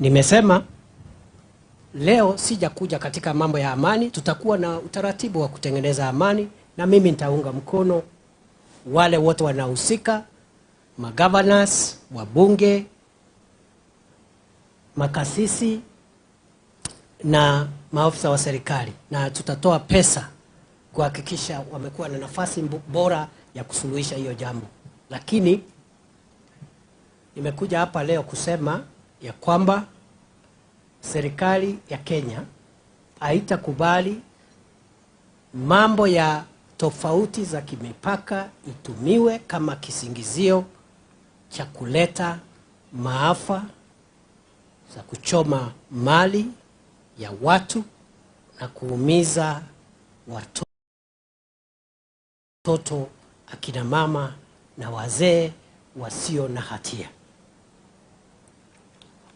Nimesema leo sijakuja katika mambo ya amani, tutakuwa na utaratibu wa kutengeneza amani, na mimi nitaunga mkono wale wote wanahusika, magovernors, wabunge, makasisi na maafisa wa serikali, na tutatoa pesa kuhakikisha wamekuwa na nafasi bora ya kusuluhisha hiyo jambo. Lakini nimekuja hapa leo kusema ya kwamba serikali ya Kenya haitakubali mambo ya tofauti za kimipaka itumiwe kama kisingizio cha kuleta maafa, za kuchoma mali ya watu na kuumiza watoto, akina mama na wazee wasio na hatia.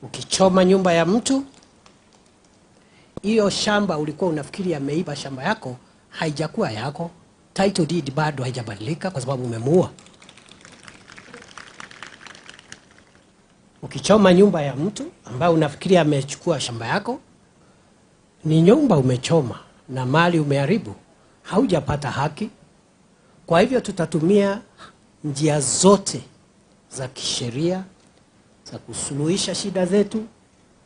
Ukichoma nyumba ya mtu, hiyo shamba ulikuwa unafikiri ameiba shamba yako, haijakuwa yako. Title deed bado haijabadilika kwa sababu umemuua. Ukichoma nyumba ya mtu ambaye unafikiri amechukua shamba yako, ni nyumba umechoma na mali umeharibu, haujapata haki. Kwa hivyo tutatumia njia zote za kisheria za kusuluhisha shida zetu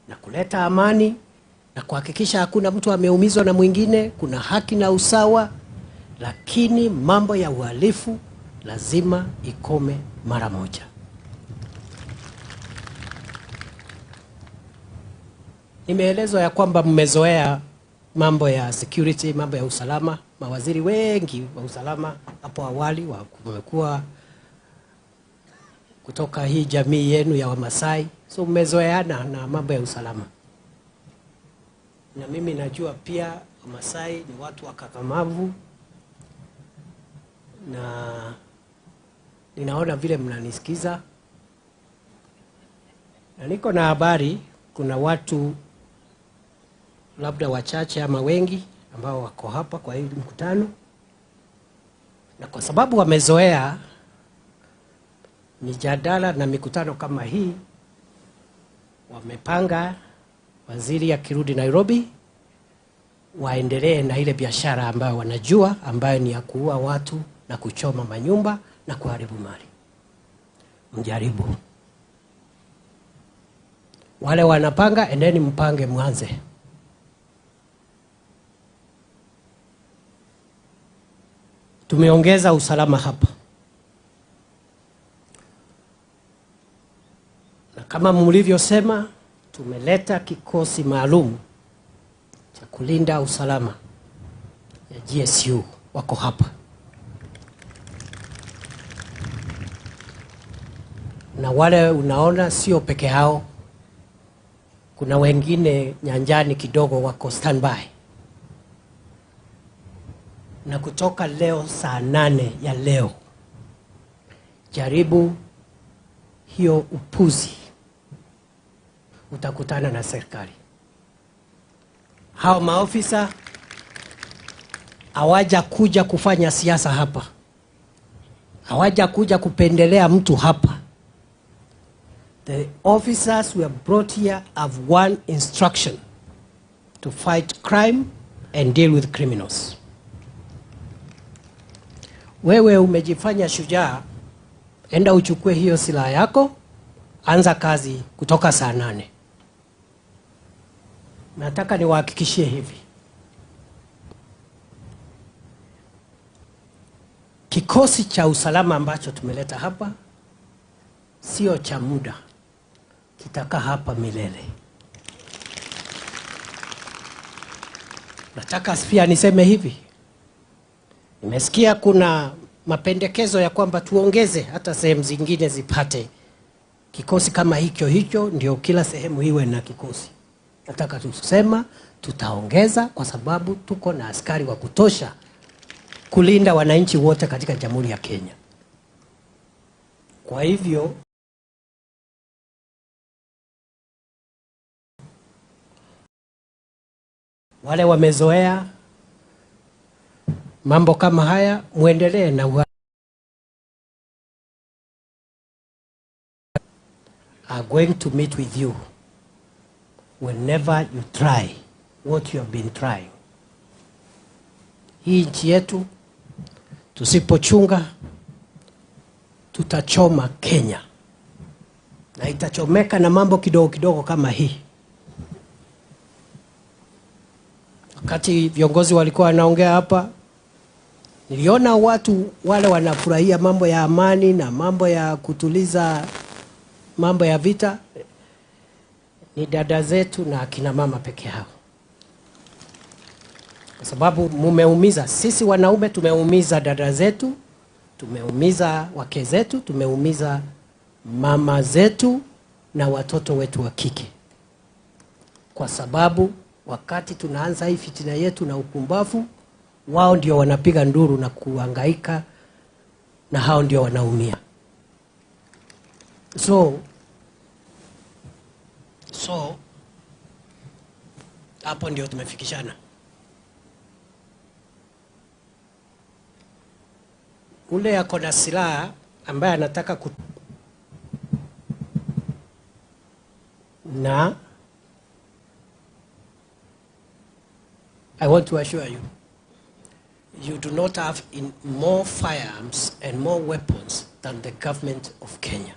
na kuleta amani na kuhakikisha hakuna mtu ameumizwa na mwingine, kuna haki na usawa. Lakini mambo ya uhalifu lazima ikome mara moja. Nimeelezwa ya kwamba mmezoea mambo ya security, mambo ya usalama. Mawaziri wengi wa usalama hapo awali wamekuwa kutoka hii jamii yenu ya Wamasai, so mmezoeana na mambo ya usalama. Na mimi najua pia Wamasai ni watu wakakamavu, na ninaona vile mnanisikiza, na niko na habari kuna watu labda wachache ama wengi ambao wako hapa kwa hii mkutano, na kwa sababu wamezoea mijadala na mikutano kama hii, wamepanga waziri akirudi Nairobi waendelee na ile biashara ambayo wanajua, ambayo ni ya kuua watu na kuchoma manyumba na kuharibu mali. Mjaribu. Wale wanapanga, endeni mpange mwanze. Tumeongeza usalama hapa. Na kama mlivyosema, tumeleta kikosi maalum cha kulinda usalama ya GSU, wako hapa. Na wale unaona sio peke hao, kuna wengine nyanjani kidogo wako standby. Na kutoka leo saa 8 ya leo, jaribu hiyo upuzi, utakutana na serikali. Hao maofisa hawaja kuja kufanya siasa hapa, hawaja kuja kupendelea mtu hapa. The officers who are brought here have one instruction: to fight crime and deal with criminals. Wewe umejifanya shujaa, enda uchukue hiyo silaha yako, anza kazi kutoka saa 8. Nataka niwahakikishie hivi, kikosi cha usalama ambacho tumeleta hapa sio cha muda, kitakaa hapa milele. Nataka pia niseme hivi, nimesikia kuna mapendekezo ya kwamba tuongeze hata sehemu zingine zipate kikosi kama hicho, ndio kila sehemu iwe na kikosi. Nataka tusema tutaongeza kwa sababu tuko na askari wa kutosha kulinda wananchi wote katika Jamhuri ya Kenya. Kwa hivyo wale wamezoea mambo kama haya, muendelee na are going to meet with you whenever you try what you have been trying. Hii nchi yetu tusipochunga tutachoma Kenya, na itachomeka na mambo kidogo kidogo kama hii. Wakati viongozi walikuwa wanaongea hapa, niliona watu wale wanafurahia mambo ya amani na mambo ya kutuliza mambo ya vita. Ni dada zetu na akina mama peke yao, kwa sababu mumeumiza. Sisi wanaume tumeumiza dada zetu, tumeumiza wake zetu, tumeumiza mama zetu na watoto wetu wa kike, kwa sababu wakati tunaanza hii fitina yetu na upumbavu, wao ndio wanapiga nduru na kuhangaika, na hao ndio wanaumia. So hapo ndio tumefikishana. Ule yako na silaha ambaye anataka na I want to assure you, you do not have more firearms and more weapons than the government of Kenya.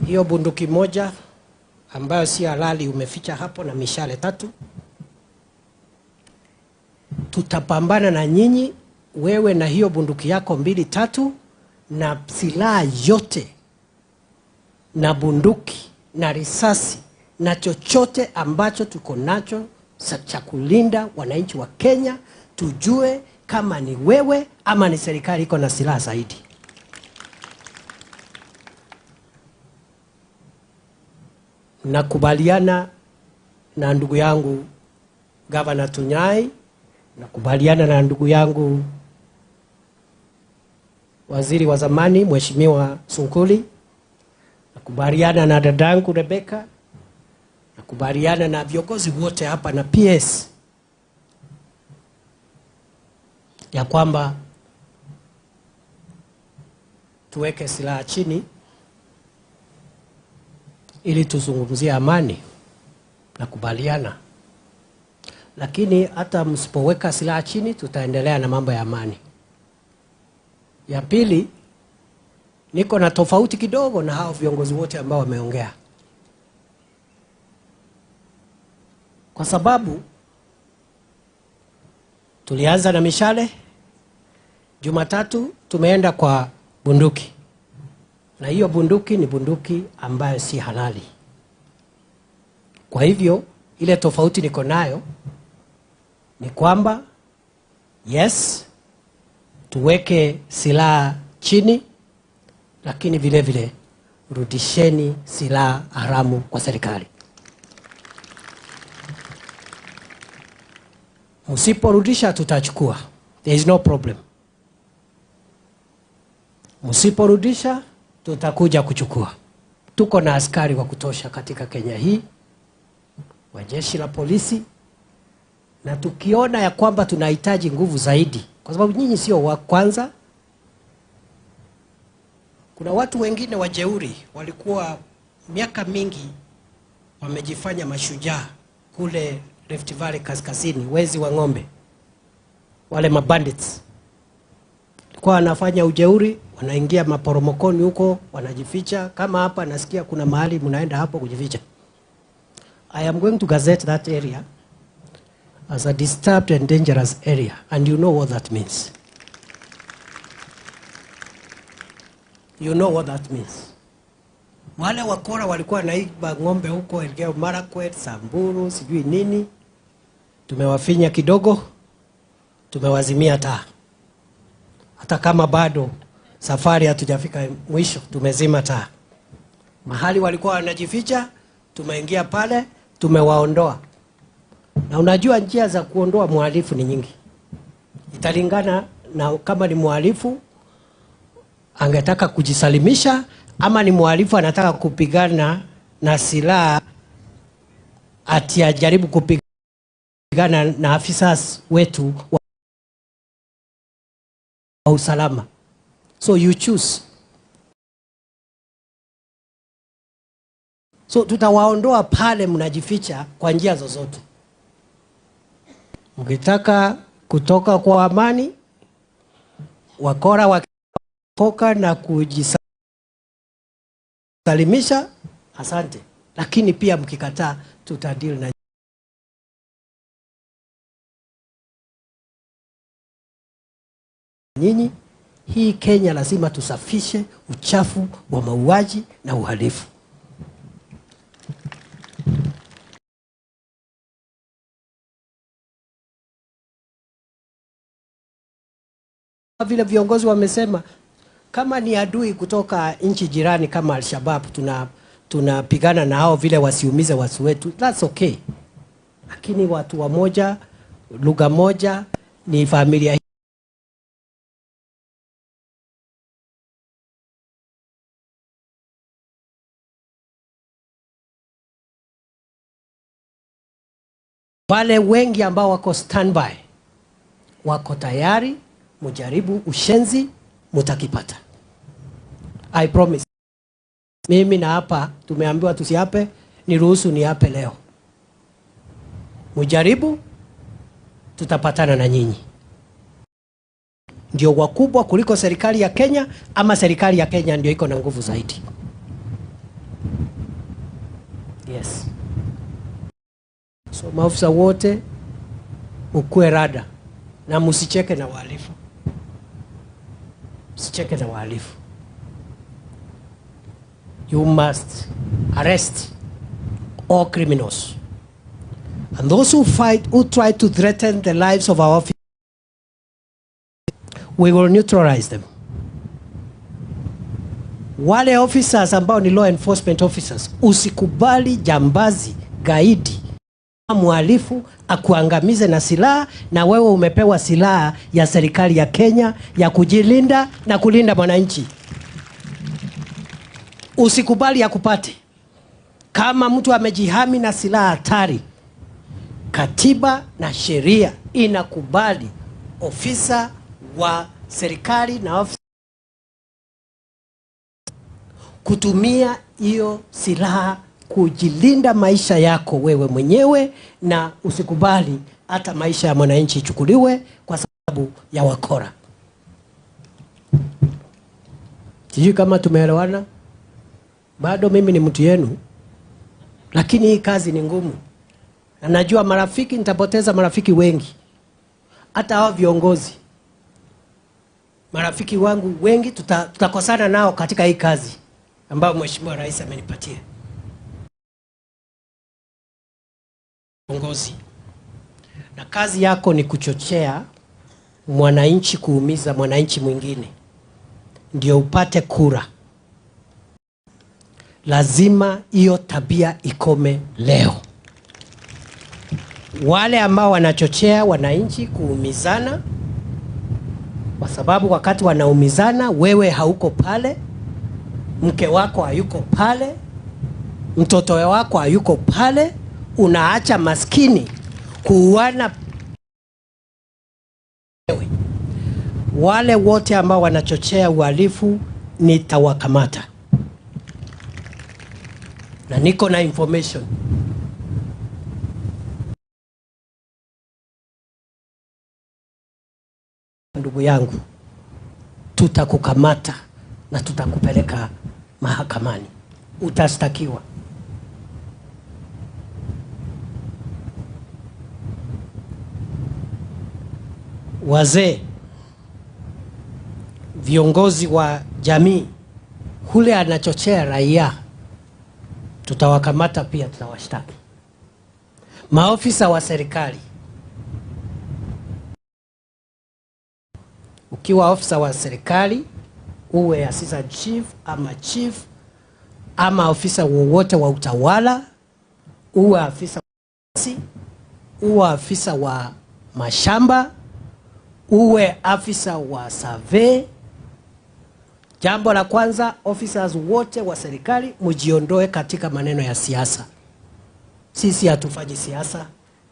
Hiyo bunduki moja ambayo si halali umeficha hapo na mishale 3. Tutapambana na nyinyi, wewe na hiyo bunduki yako 2, 3 na silaha yote na bunduki na risasi na chochote ambacho tuko nacho cha kulinda wananchi wa Kenya, tujue kama ni wewe ama ni serikali iko na silaha zaidi. Nakubaliana na ndugu yangu Governor Tunyai, nakubaliana na ndugu yangu waziri wa zamani Mheshimiwa Sunkuli, nakubaliana na dadangu Rebecca, nakubaliana na viongozi wote hapa na PS ya kwamba tuweke silaha chini ili tuzungumzie amani. Nakubaliana. Lakini hata msipoweka silaha chini, tutaendelea na mambo ya amani. Ya pili, niko na tofauti kidogo na hao viongozi wote ambao wameongea, kwa sababu tulianza na mishale, Jumatatu tumeenda kwa bunduki, na hiyo bunduki ni bunduki ambayo si halali. Kwa hivyo ile tofauti niko nayo ni kwamba yes, tuweke silaha chini, lakini vile vile rudisheni silaha haramu kwa serikali. Msiporudisha tutachukua. There is no problem. Msiporudisha tutakuja kuchukua. Tuko na askari wa kutosha katika Kenya hii, wa jeshi la polisi, na tukiona ya kwamba tunahitaji nguvu zaidi, kwa sababu nyinyi sio wa kwanza. Kuna watu wengine wajeuri walikuwa miaka mingi wamejifanya mashujaa kule Rift Valley kaskazini, wezi wa ng'ombe, wale mabandits. Kwa wanafanya ujeuri, wanaingia maporomokoni huko, wanajificha. Kama hapa nasikia kuna mahali mnaenda hapo kujificha. I am going to gazette that area as a disturbed and dangerous area, and you know what that means. You know what that means. Wale wakora walikuwa naiba ng'ombe huko Elgeyo Marakwet, Samburu, sijui nini. Tumewafinya kidogo, tumewazimia taa. Hata kama bado safari hatujafika mwisho, tumezima taa. Mahali walikuwa wanajificha, tumeingia pale, tumewaondoa. Na unajua njia za kuondoa mhalifu ni nyingi. Italingana na kama ni mhalifu angetaka kujisalimisha, ama ni mhalifu anataka kupigana na silaha ati ajaribu kupigana na afisa wetu wa usalama. So you choose. So tutawaondoa pale mnajificha kwa njia zozote. Mkitaka kutoka kwa amani, wakora wakipoka na kujisalimisha, asante. Lakini pia mkikataa, tutadeal na nyinyi. Hii Kenya lazima tusafishe uchafu wa mauaji na uhalifu. Vile viongozi wamesema, kama ni adui kutoka nchi jirani kama Al-Shabaab, tunapigana na hao vile wasiumize watu wetu, that's okay. Lakini watu wamoja, lugha moja, ni familia. Wale wengi ambao wako standby, wako tayari, mujaribu ushenzi, mutakipata. I promise. Mimi na hapa, tumeambiwa tusiape, niruhusu niape leo. Mujaribu, tutapatana na nyinyi. Ndio wakubwa kuliko serikali ya Kenya, ama serikali ya Kenya ndio iko na nguvu zaidi? Yes. So maafisa wote mkue rada na msicheke na wahalifu. Msicheke na wahalifu. You must arrest all criminals. And those who try to threaten the lives of our officers, we will neutralize them. Wale officers ambao ni law enforcement officers, usikubali jambazi, gaidi, mhalifu akuangamize na silaha, na wewe umepewa silaha ya serikali ya Kenya ya kujilinda na kulinda mwananchi. Usikubali akupate. Kama mtu amejihami na silaha hatari, katiba na sheria inakubali ofisa wa serikali na ofisa kutumia hiyo silaha kujilinda maisha yako wewe mwenyewe, na usikubali hata maisha ya mwananchi ichukuliwe kwa sababu ya wakora. Sijui kama tumeelewana. Bado mimi ni mtu yenu, lakini hii kazi ni ngumu. Na najua marafiki, nitapoteza marafiki wengi. Hata hao viongozi, marafiki wangu wengi tutakosana nao katika hii kazi ambayo Mheshimiwa Rais amenipatia. Viongozi, na kazi yako ni kuchochea mwananchi kuumiza mwananchi mwingine ndio upate kura. Lazima hiyo tabia ikome leo. Wale ambao wanachochea wananchi kuumizana, kwa sababu wakati wanaumizana wewe hauko pale, mke wako hayuko pale, mtoto wako hayuko pale, unaacha maskini kuuana. Wale wote ambao wanachochea uhalifu nitawakamata, na niko na information. Ndugu yangu, tutakukamata na tutakupeleka mahakamani, utastakiwa. Wazee, viongozi wa jamii, hule anachochea raia, tutawakamata pia, tutawashtaki. Maofisa wa serikali, ukiwa ofisa wa serikali, uwe assistant chief ama ofisa wowote wa utawala, uwe afisa wa mashamba, uwe afisa wa survey. Jambo la kwanza, officers wote wa serikali mjiondoe katika maneno ya siasa. Sisi hatufanyi siasa,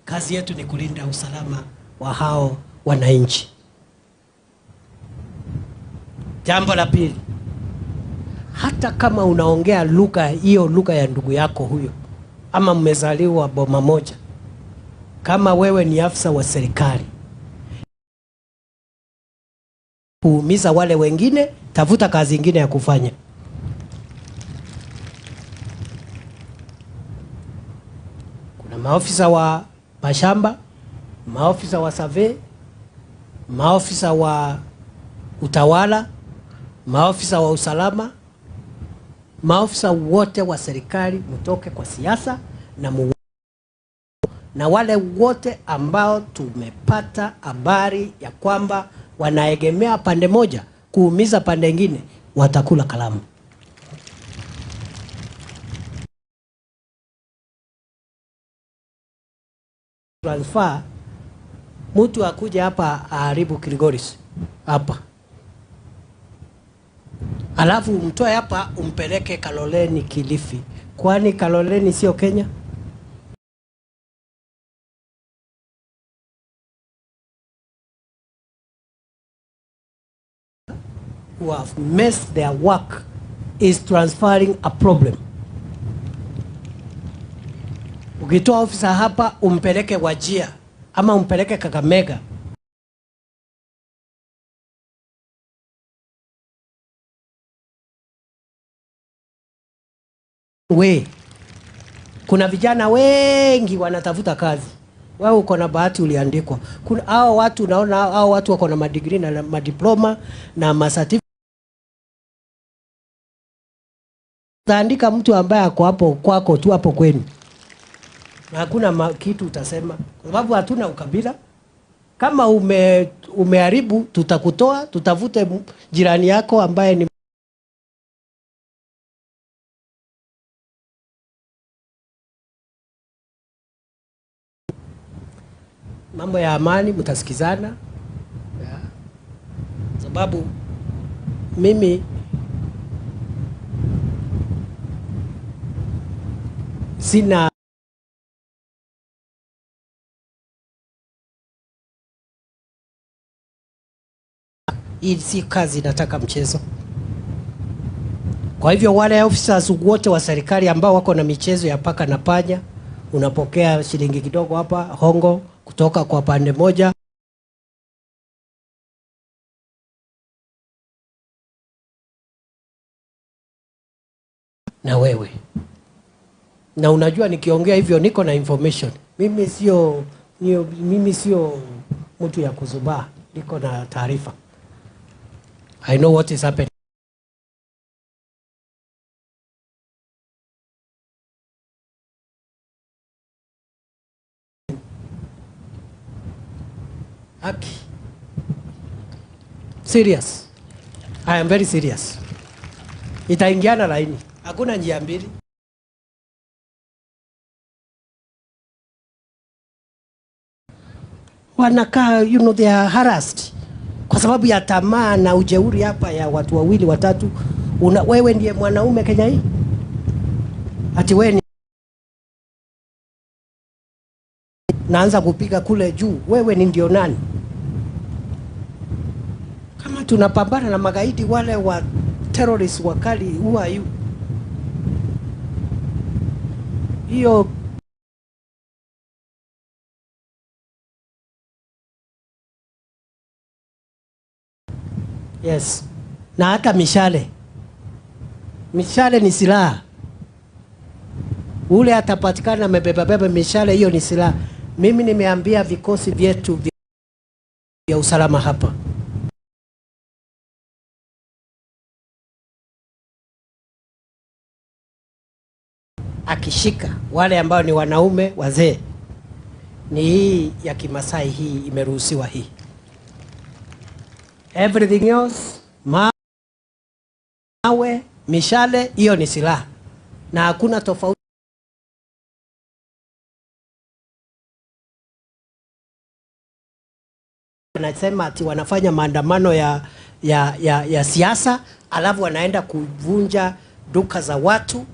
kazi yetu ni kulinda usalama wa hao wananchi. Jambo la pili, hata kama unaongea lugha ya ndugu yako huyo, ama mmezaliwa boma moja, kama wewe ni afisa wa serikali, kuumiza wale wengine, tafuta kazi ingine ya kufanya. Kuna maofisa wa mashamba, maofisa wa survey, maofisa wa utawala, maofisa wa usalama, maofisa wote wa serikali mtoke kwa siasa na wale wote ambao tumepata habari ya kwamba wanaegemea pande moja kuumiza pande nyingine, watakula kalamu. Transfer mtu akuje hapa aharibu Kilgoris hapa, alafu mtoe hapa umpeleke Kaloleni Kilifi. Kwani Kaloleni sio Kenya? Who have messed their work is transferring a problem. Ukitoa ofisa hapa umpeleke Wajia ama umpeleke Kakamega, kuna vijana wengi wanatafuta kazi. Wewe uko na bahati, uliandikwa. Kuna hao watu, naona hao watu wako na madigrii na madiploma na masertificate. Utaandika mtu ambaye ako hapo kwako tu hapo kwenu, na hakuna kitu utasema, kwa sababu hatuna ukabila. Kama umeharibu, tutakutoa, tutafute jirani yako ambaye ni mambo ya amani, mtasikizana. Sababu mimi sina hii, si kazi nataka mchezo. Kwa hivyo wale officers wote wa serikali ambao wako na michezo ya paka na panya, unapokea shilingi kidogo hapa hongo kutoka kwa pande moja. Na wewe, na unajua nikiongea hivyo niko na information. Mimi sio mtu ya kuzubaa, niko na taarifa. I know what is happening. Haki. Serious. I am very serious. Itaingiana laini. Hakuna njia mbili. Wanakaa, they are harassed kwa sababu ya tamaa na ujeuri hapa ya watu wawili watatu. Wewe ndiye mwanaume Kenya hii? Ati wewe ni naanza kupiga kule juu, wewe ni ndio nani? Kama tunapambana na magaidi wale wa terrorists wakali, who are you? Hiyo yes. Na hata mishale ni silaha. Ule atapatikana amebeba mishale, hiyo ni silaha. Mimi nimeambia vikosi vyetu vya usalama hapa, akishika wale ambao ni wanaume wazee, ni hii ya Kimasai, hii imeruhusiwa hii. Everything else, mawe, mishale, hiyo ni silaha na hakuna tofauti. Wanasema ati wanafanya maandamano ya siasa, alafu wanaenda kuvunja duka za watu,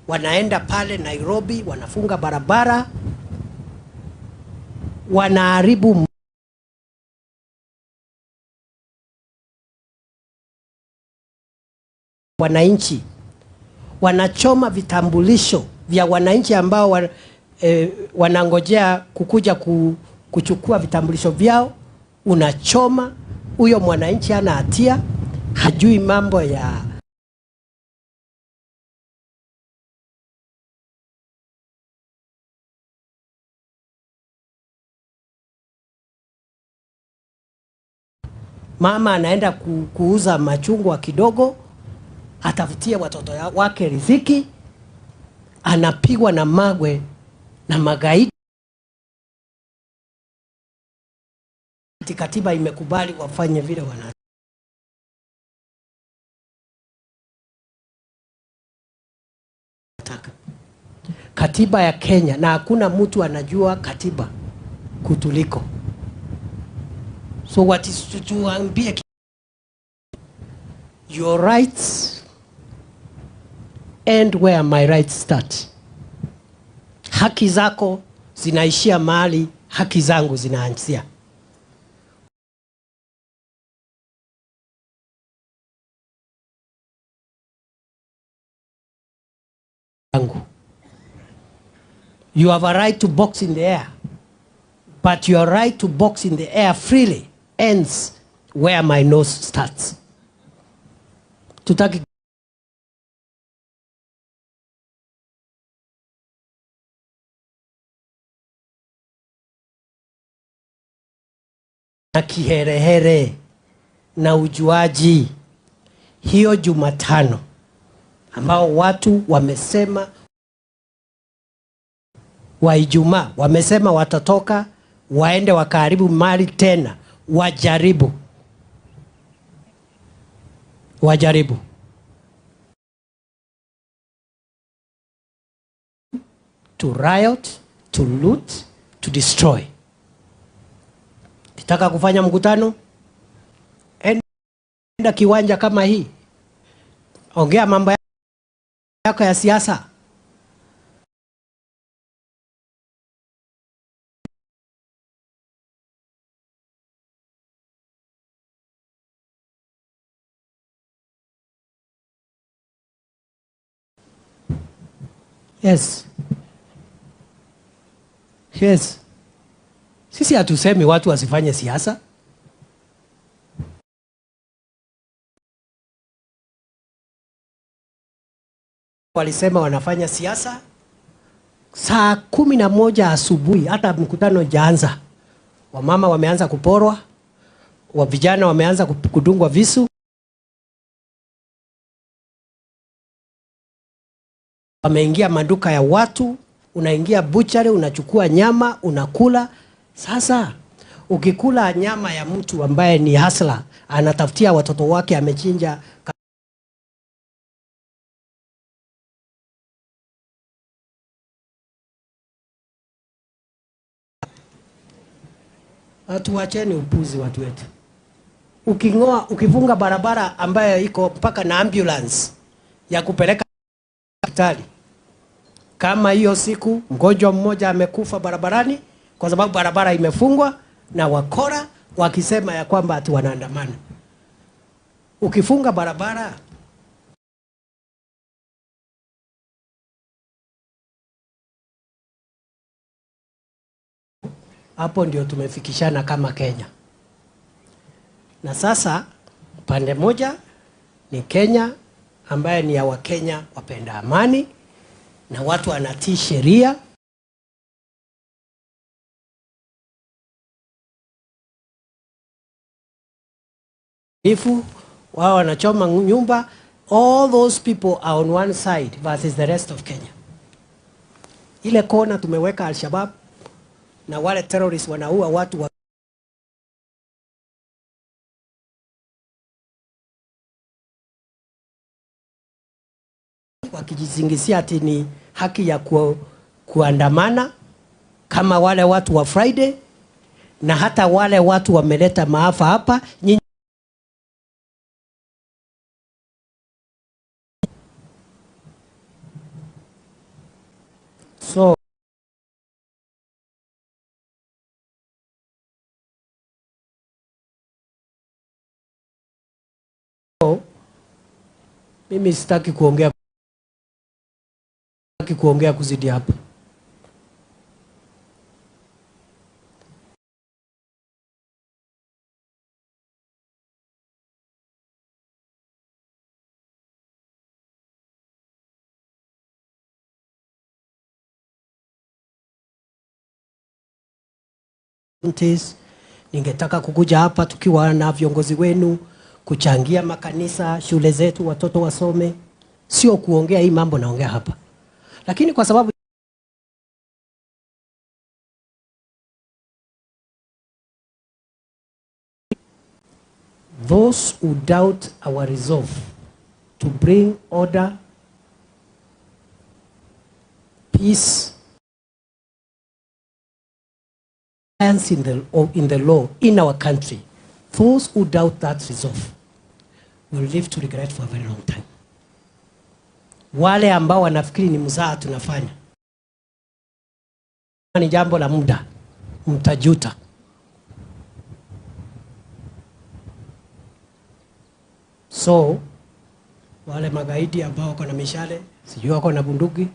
wanaenda pale Nairobi, wanafunga barabara, wanaharibu wananchi, wanachoma vitambulisho vya wananchi ambao wanangojea kukuja kuchukua vitambulisho vyao. Unachoma, huyo mwananchi hana hatia, hajui mambo ya mama anaenda kuuza machungwa kidogo, atafutia watoto wake riziki, anapigwa na magwe na magaidi. Katiba imekubali wafanye vile wanataka. Katiba ya Kenya, na hakuna mtu anajua katiba kutuliko. So what is tuambie, your rights end where my rights start. Haki zako zinaishia mahali haki zangu zinaanzia. You have a right to box in the air, but your right to box in the air freely ends where my nose starts. Tutaki na kiherehere na ujuaji. Hiyo Jumatano ambao watu wamesema wa Ijumaa wamesema watatoka waende wakaribu mali tena, wajaribu to riot, to loot, to destroy. Kitaka kufanya mkutano, enda kiwanja kama hii, ongea mambo yako ya siasa. Yes. Yes. Sisi hatusemi watu wasifanye siasa. Walisema wanafanya siasa saa 11 asubuhi, hata mkutano jaanza. Wamama wameanza kuporwa, wa vijana wameanza kudungwa visu. Wameingia maduka ya watu, unaingia butchery, unachukua nyama, unakula. Sasa ukikula nyama ya mtu ambaye ni hustler, anatafutia watoto wake, amechinja watu, wacheni upuzi watu wetu. Ukifunga barabara ambayo iko mpaka na ambulance ya kupeleka hospitali, kama hiyo siku mgonjwa mmoja amekufa barabarani kwa sababu barabara imefungwa na wakora wakisema ya kwamba ati wanaandamana. Ukifunga barabara, hapo ndio tumefikishana kama Kenya. Na sasa pande moja ni Kenya ambaye ni ya Wakenya wapenda amani na watu wanatii sheria. Ifu wao wanachoma nyumba, all those people are on one side versus the rest of Kenya. Ile kona tumeweka Al-Shabaab na wale terrorists wanaua watu wakijizingisia ati ni haki ya kuandamana kama wale watu wa Friday, na hata wale watu wameleta maafa hapa. So Mimi sitaki kuongea kuzidi hapa. Ningetaka kukuja hapa tukiwa na viongozi wenu kuchangia makanisa, shule zetu, watoto wasome, sio kuongea hii mambo naongea hapa. Lakini kwa sababu those who doubt our resolve to bring order, peace, and in the law in our country, those who doubt that resolve will live to regret for a very long time. Wale ambao wanafikiri ni mzaha tunafanya, ni jambo la muda, mtajuta. So wale magaidi ambao wako na mishale, sijui wako na bunduki,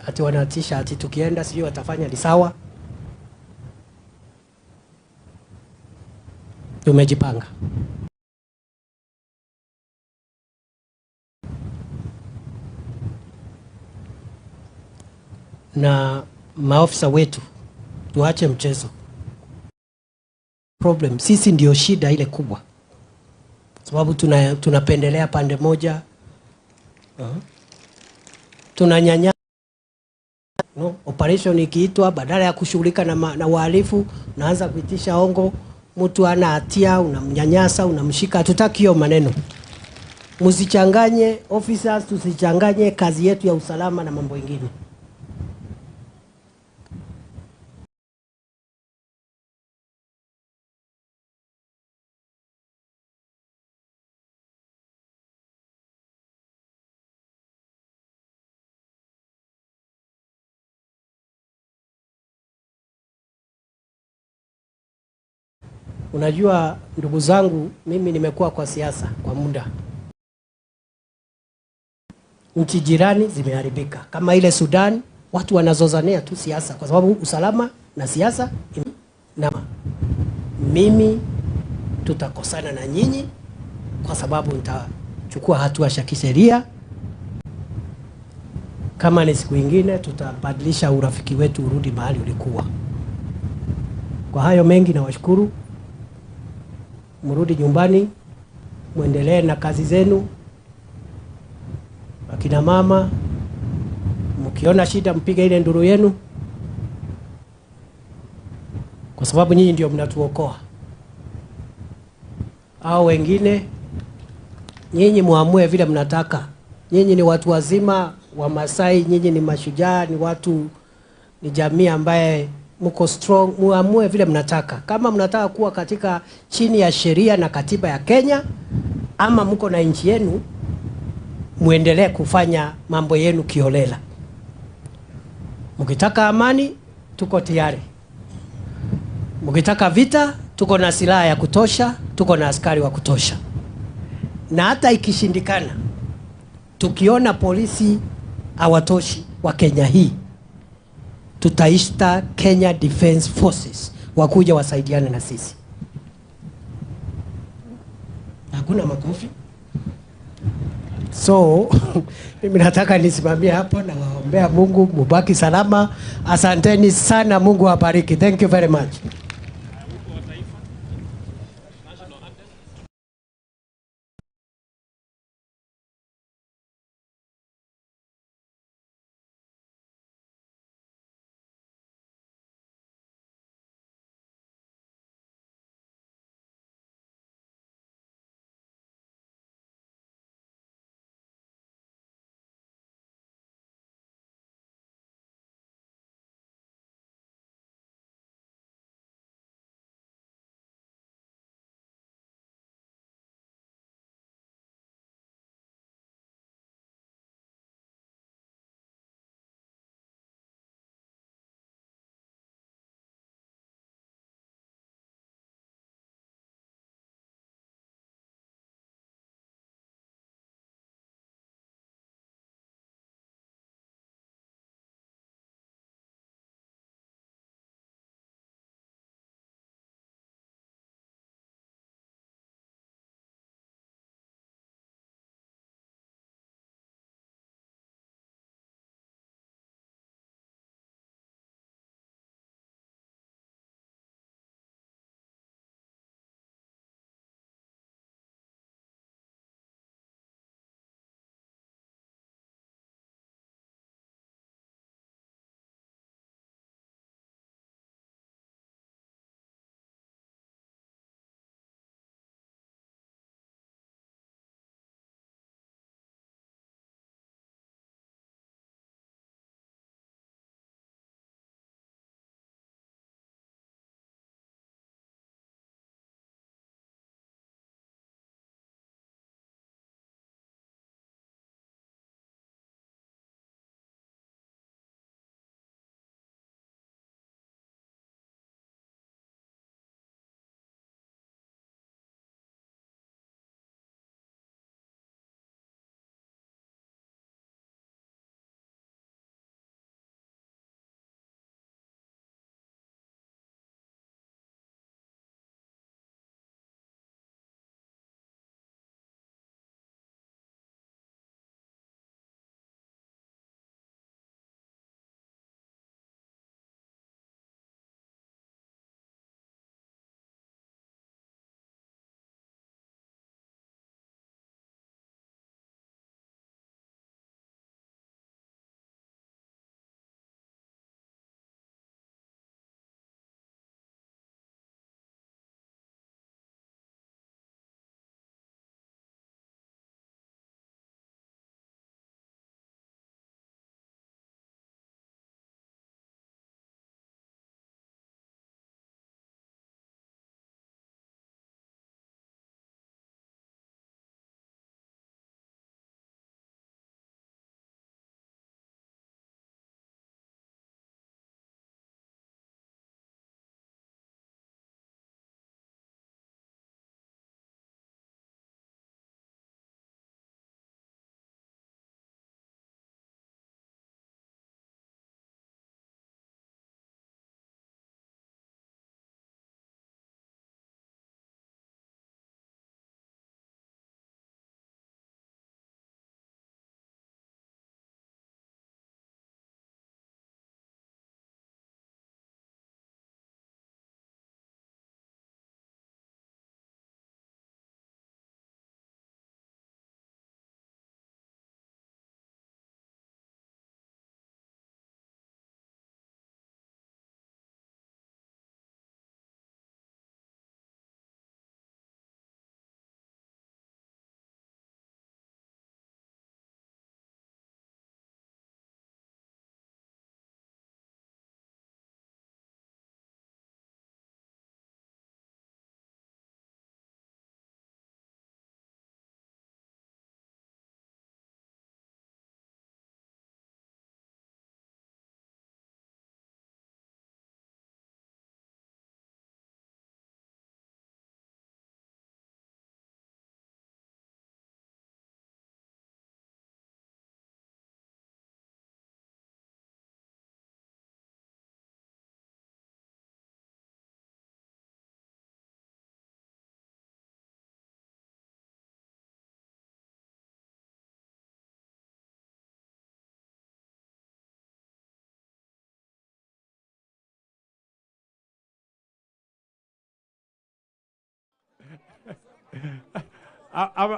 ati wanatisha ati tukienda sijui watafanya ni sawa. Tumejipanga. Na maofisa wetu tuache mchezo. Problem, sisi ndio shida ile kubwa. Sababu tunapendelea pande moja. Tunanyanya. No, operation ikiitwa badala ya kushughulika na wahalifu, unaanza kuitisha hongo, mtu ana hatia, unamnyanyasa, unamshika. Hatutaki hiyo maneno. Msichanganye officers, tusichanganye kazi yetu ya usalama na mambo mengine. Unajua ndugu zangu, mimi nimekuwa kwa siasa kwa muda. Nchi jirani zimeharibika. Kama ile Sudan, watu wanazozania tu siasa kwa sababu usalama na siasa. Na mimi tutakosana na nyinyi kwa sababu nitachukua hatua za kisheria. Kama ni siku nyingine tutabadilisha urafiki wetu urudi mahali ulikuwa. Kwa hayo mengi na washukuru. Mrudi nyumbani, muendelee na kazi zenu. Akina mama, mkiona shida mpige ile nduru yenu, kwa sababu nyinyi ndio mnatuokoa. Hao wengine nyinyi muamue vile mnataka. Nyinyi ni watu wazima wa Masai, nyinyi ni mashujaa, ni watu, ni jamii ambaye mko strong, muamue vile mnataka. Kama mnataka kuwa katika chini ya sheria na katiba ya Kenya, ama mko na nchi yenu, muendelee kufanya mambo yenu kiholela. Mkitaka amani, tuko tayari. Mkitaka vita, tuko na silaha ya kutosha, tuko na askari wa kutosha. Na hata ikishindikana, tukiona polisi hawatoshi wa Kenya hii, tutaita Kenya Defense Forces wakuja wasaidiane na sisi. Hakuna makofi. So mimi nataka nisimamie hapo na waombea Mungu mubaki salama. Asanteni sana, Mungu awabariki. Thank you very much.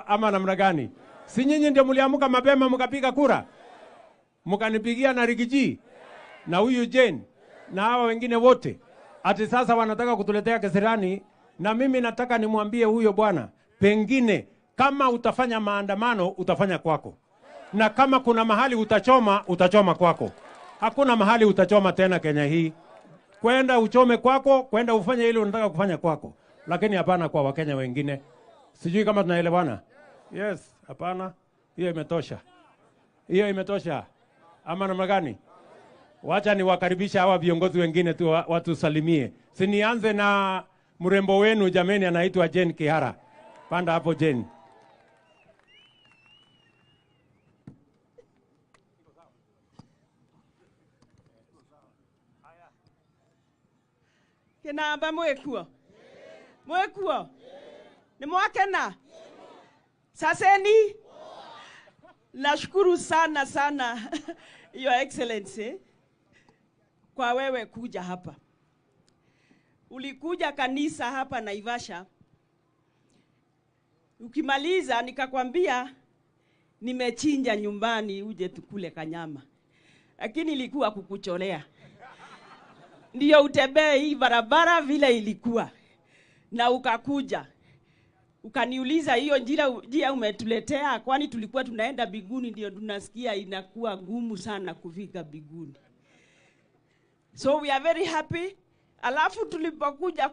Ama namna gani? Si nyinyi ndio mliamuka mapema mkapiga kura? Mkanipigia na Rigiji na huyu Jane na hawa wengine wote. Ati sasa wanataka kutuletea kisirani, na mimi nataka nimwambie huyo bwana, pengine kama utafanya maandamano utafanya kwako. Na kama kuna mahali utachoma, utachoma kwako. Hakuna mahali utachoma tena Kenya hii. Kwenda uchome kwako, kwenda ufanye ile unataka kufanya kwako. Lakini hapana kwa Wakenya wengine. Sijui kama tunaelewana. Yes, hapana. Hiyo imetosha. Hiyo imetosha. Ama namna gani? Wacha niwakaribisha hawa viongozi wengine tu watu salimie. Sinianze na mrembo wenu jameni, anaitwa Jane Kihara. Panda hapo Jane. Kinamba mwekuo. Mwekuo. Ni mwakena. Saseni. Nashukuru sana sana Your Excellency kwa wewe kuja hapa. Ulikuja kanisa hapa Naivasha. Ukimaliza nikakwambia nimechinja nyumbani uje tukule kanyama. Lakini ilikuwa kukucholea. Ndio utembee hii barabara vile ilikuwa. Na ukakuja. Ukaniuliza hiyo njia umetuletea, kwani tulikuwa tunaenda biguni, ndio tunasikia inakuwa ngumu sana kufika biguni. So we are very happy. Alafu tulipokuja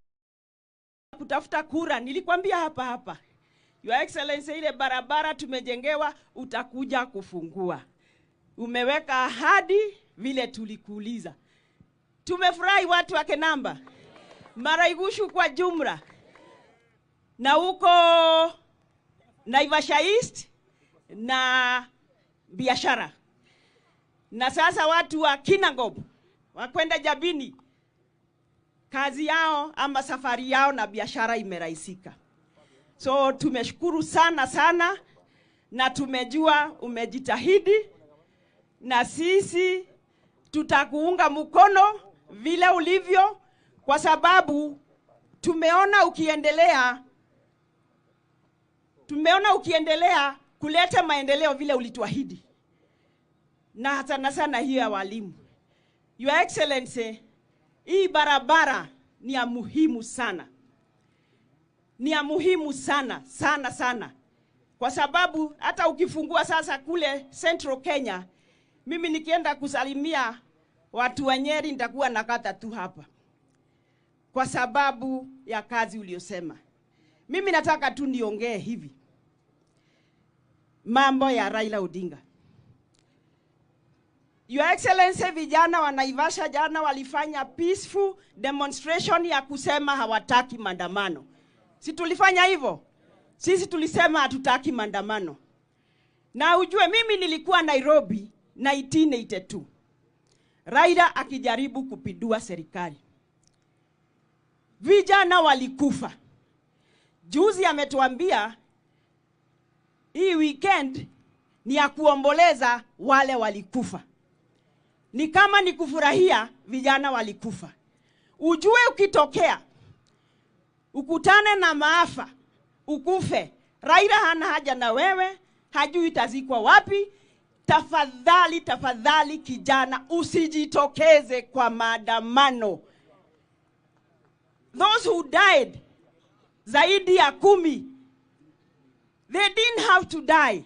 kutafuta kura, nilikwambia hapa. Your Excellency, ile barabara tumejengewa utakuja kufungua. Umeweka ahadi vile tulikuuliza. Tumefurahi watu wa Kenamba. Maraigushu kwa jumla. Na huko Naivasha East na biashara. Na sasa watu wa Kinangop wakwenda Jabini, kazi yao ama safari yao na biashara imerahisika. So tumeshukuru sana sana, na tumejua umejitahidi, na sisi tutakuunga mkono vile ulivyo, kwa sababu tumeona ukiendelea kuleta maendeleo vile ulituahidi. Na hata sana hiyo ya walimu. Your Excellency, hii barabara ni ya muhimu sana. Ni ya muhimu sana, sana sana. Kwa sababu hata ukifungua sasa kule Central Kenya, mimi nikienda kusalimia watu wa Nyeri nitakuwa nakata tu hapa. Kwa sababu ya kazi uliyosema. Mimi nataka tu niongee hivi. Mambo ya Raila Odinga. Your Excellency, vijana wa Naivasha jana walifanya peaceful demonstration ya kusema hawataki maandamano. Si tulifanya hivyo? Sisi tulisema hatutaki maandamano. Na ujue mimi nilikuwa Nairobi 1982. Raila akijaribu kupindua serikali. Vijana walikufa. Juzi ametuambia hii weekend ni ya kuomboleza wale walikufa. Ni kama ni kufurahia vijana walikufa. Ujue ukitokea ukutane na maafa, ukufe, Raila hana haja na wewe, hajui itazikwa wapi. Tafadhali kijana, usijitokeze kwa maandamano. Those who died, zaidi ya 10, they didn't have to die.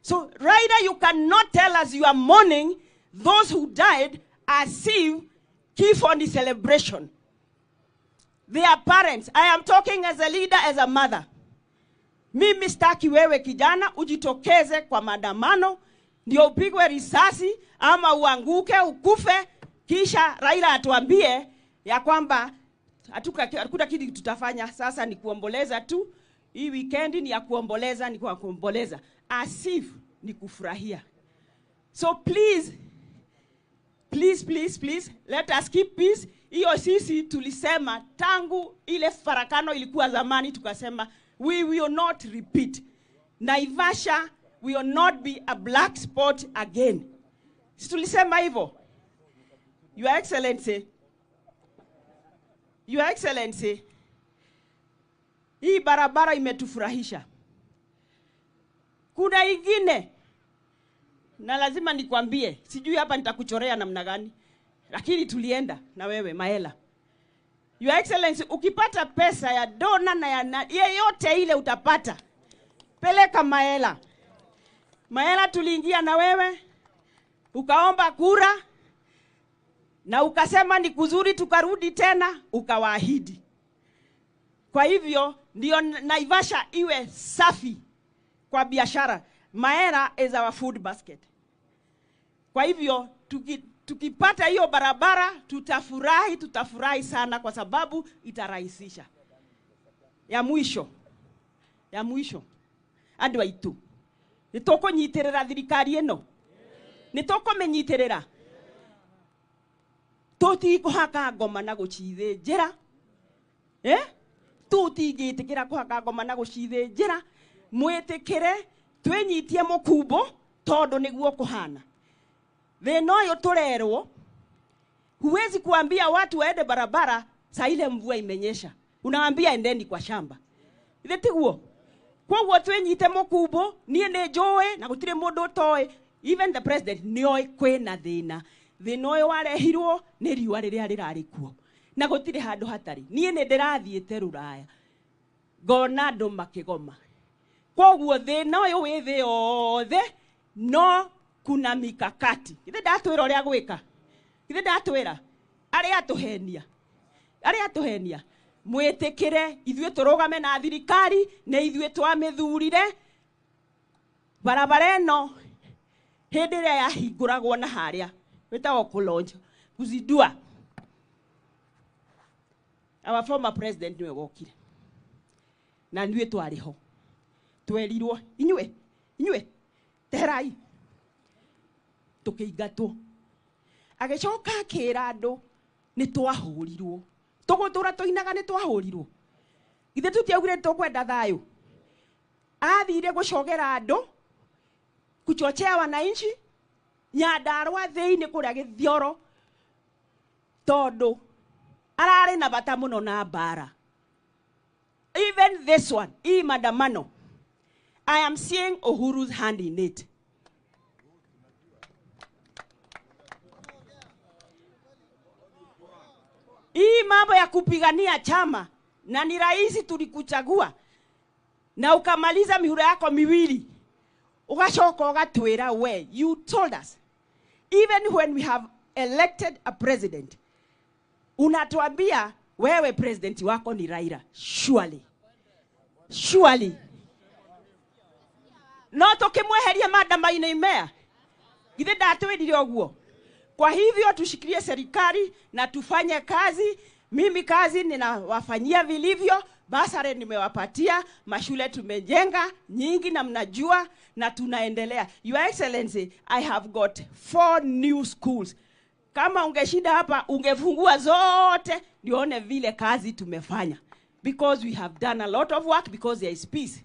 So Raila, you cannot tell us you are mourning those who died as if kifo ni celebration. Their parents. I am talking as a leader, as a mother. Mimi sitaki wewe kijana ujitokeze kwa maandamano ndio upigwe risasi ama uanguke ukufe, kisha Raila atuambie ya kwamba hatukuta kitu tutafanya. Sasa ni kuomboleza tu. Hii weekend ni ya kuomboleza, ni kwa kuomboleza. As if ni kufurahia. So please, let us keep peace. Hiyo sisi tulisema tangu ile farakano ilikuwa zamani, tukasema we will not repeat. Naivasha will not be a black spot again. Sisi tulisema hivyo. Your Excellency, Hii barabara imetufurahisha. Kuna ingine, na lazima nikwambie, sijui hapa nitakuchorea namna gani, lakini tulienda na wewe Maela. Your Excellency, ukipata pesa ya dona na ya yeyote ile utapata, peleka Maela. Maela tuliingia na wewe, ukaomba kura, na ukasema ni kuzuri tukarudi tena, ukawaahidi. Kwa hivyo, ndio Naivasha iwe safi kwa biashara. Maela is our food basket. Kwa hivyo, tukipata hiyo barabara, tutafurahi sana kwa sababu itarahisisha. Ya mwisho, andu aitu. Nitoko nyiterera thirikari eno. Nitoko menyiterera. Toti kuhaka ngoma na gucithe njira. Toti gitikira kuhaka ngoma na gucithe njira. Mwitikire twenyitie mukumbo tondu niguo kuhana. Thina yo turerwo, huwezi kuambia watu waende barabara saa ile mvua imenyesha. Unawaambia endeni kwa shamba. Ile tiguo. Kwa watu wenyite mukumbo, nie ne joe na gutire mundu toy, even the president nioi kwena thina. Thina yo warehirwo ni riwa riria rirari kuo. Na gutire handu hatari. Nie ne ndirathiete Ruraya. Ngona andu makigoma. Kwa guo thina yo wi thi yothe no kuna mikakati. Ithe ndatwira uria gwika. Ithe ndatwira aria atuhenia. Mwitikire ithue turugame na thirikari na ithue twamithurire barabara eno hindi ria yahinguragwo na haria wetagwo kulonja kuzidua. Our former president niwe wokire na niwe twariho twerirwo inyue terai tukiingatwo agicoka akira andu ni twahurirwo tugutura tuinaga ni twahurirwo ithe tutiaugire tukwenda thayu athire gucogera andu kuchochea wananchi Nyandarua thiini kuria githioro tondu arari na bata muno na bara. Even this one, hii maandamano, I am seeing Uhuru's hand in it. Hii mambo ya kupigania chama na ni rais tulikuchagua na ukamaliza mihula yako miwili ugacoka ugatwira we, you told us even when we have elected a president unatuambia wewe president wako ni Raila. Surely no tukimweheria maandamano imea githe ndatwirire oguo. Kwa hivyo tushikilie serikali na tufanye kazi. Mimi kazi ninawafanyia vilivyo, basari nimewapatia, mashule tumejenga nyingi na mnajua na tunaendelea. Your Excellency, I have got 4 new schools. Kama ungeshinda hapa ungefungua zote nione vile kazi tumefanya. Because we have done a lot of work because there is peace.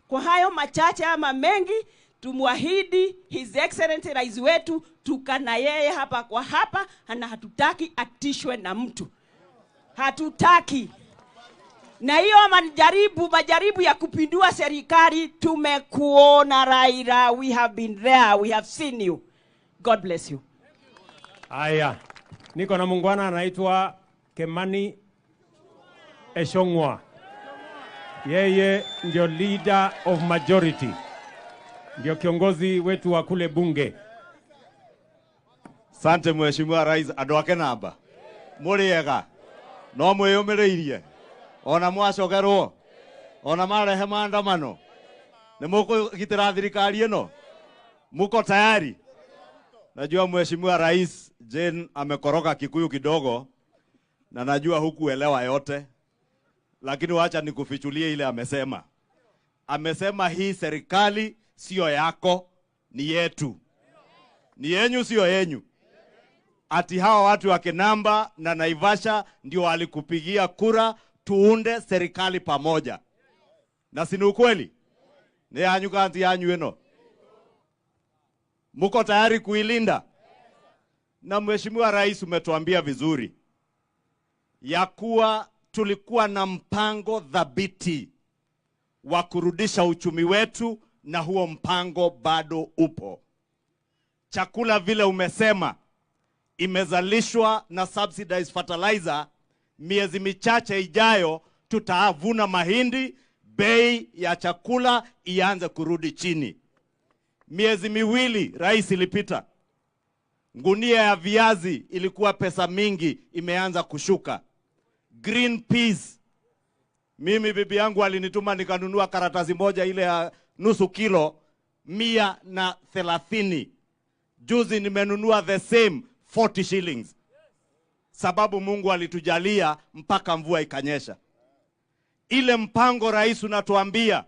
Kwa hayo machache ama mengi tumwahidi His Excellency Rais wetu tukana yeye hapa kwa hapa na hatutaki atishwe na mtu. Hatutaki. Na hiyo majaribu ya kupindua serikali tumekuona Raila. We have been there. We have seen you. God bless you. Aya. Niko na mungwana anaitwa Kemani Eshongwa. Yeye ndio leader of majority. Ndio kiongozi wetu wa kule bunge. Sante Mheshimiwa Rais andu ake namba. Muriega. No mwiyumireirie. Ona mwacogerwo. Ona marehe maandamano. Ni mukugitira thirikari eno. Muko tayari? Najua Mheshimiwa Rais Jane amekoroka Kikuyu kidogo na najua hukuelewa yote. Lakini wacha nikufichulie ile amesema. Amesema hii serikali sio yako, ni yetu. Ni yenyu sio yenyu. Ati hawa watu wa Kinamba na Naivasha ndio walikupigia kura tuunde serikali pamoja. Na si ni ukweli? Ni yanyu kanti yanyu eno. Muko tayari kuilinda? Na Mheshimiwa Rais umetuambia vizuri ya kuwa tulikuwa na mpango thabiti wa kurudisha uchumi wetu, na huo mpango bado upo. Chakula vile umesema imezalishwa na subsidized fertilizer. Miezi michache ijayo tutavuna mahindi, bei ya chakula ianze kurudi chini. Miezi miwili rais ilipita, ngunia ya viazi ilikuwa pesa mingi, imeanza kushuka. Green peas, mimi bibi yangu alinituma nikanunua karatasi moja ile ya nusu kilo 130. Juzi nimenunua the same 40 shillings. Sababu Mungu alitujalia mpaka mvua ikanyesha. Ile mpango rais unatuambia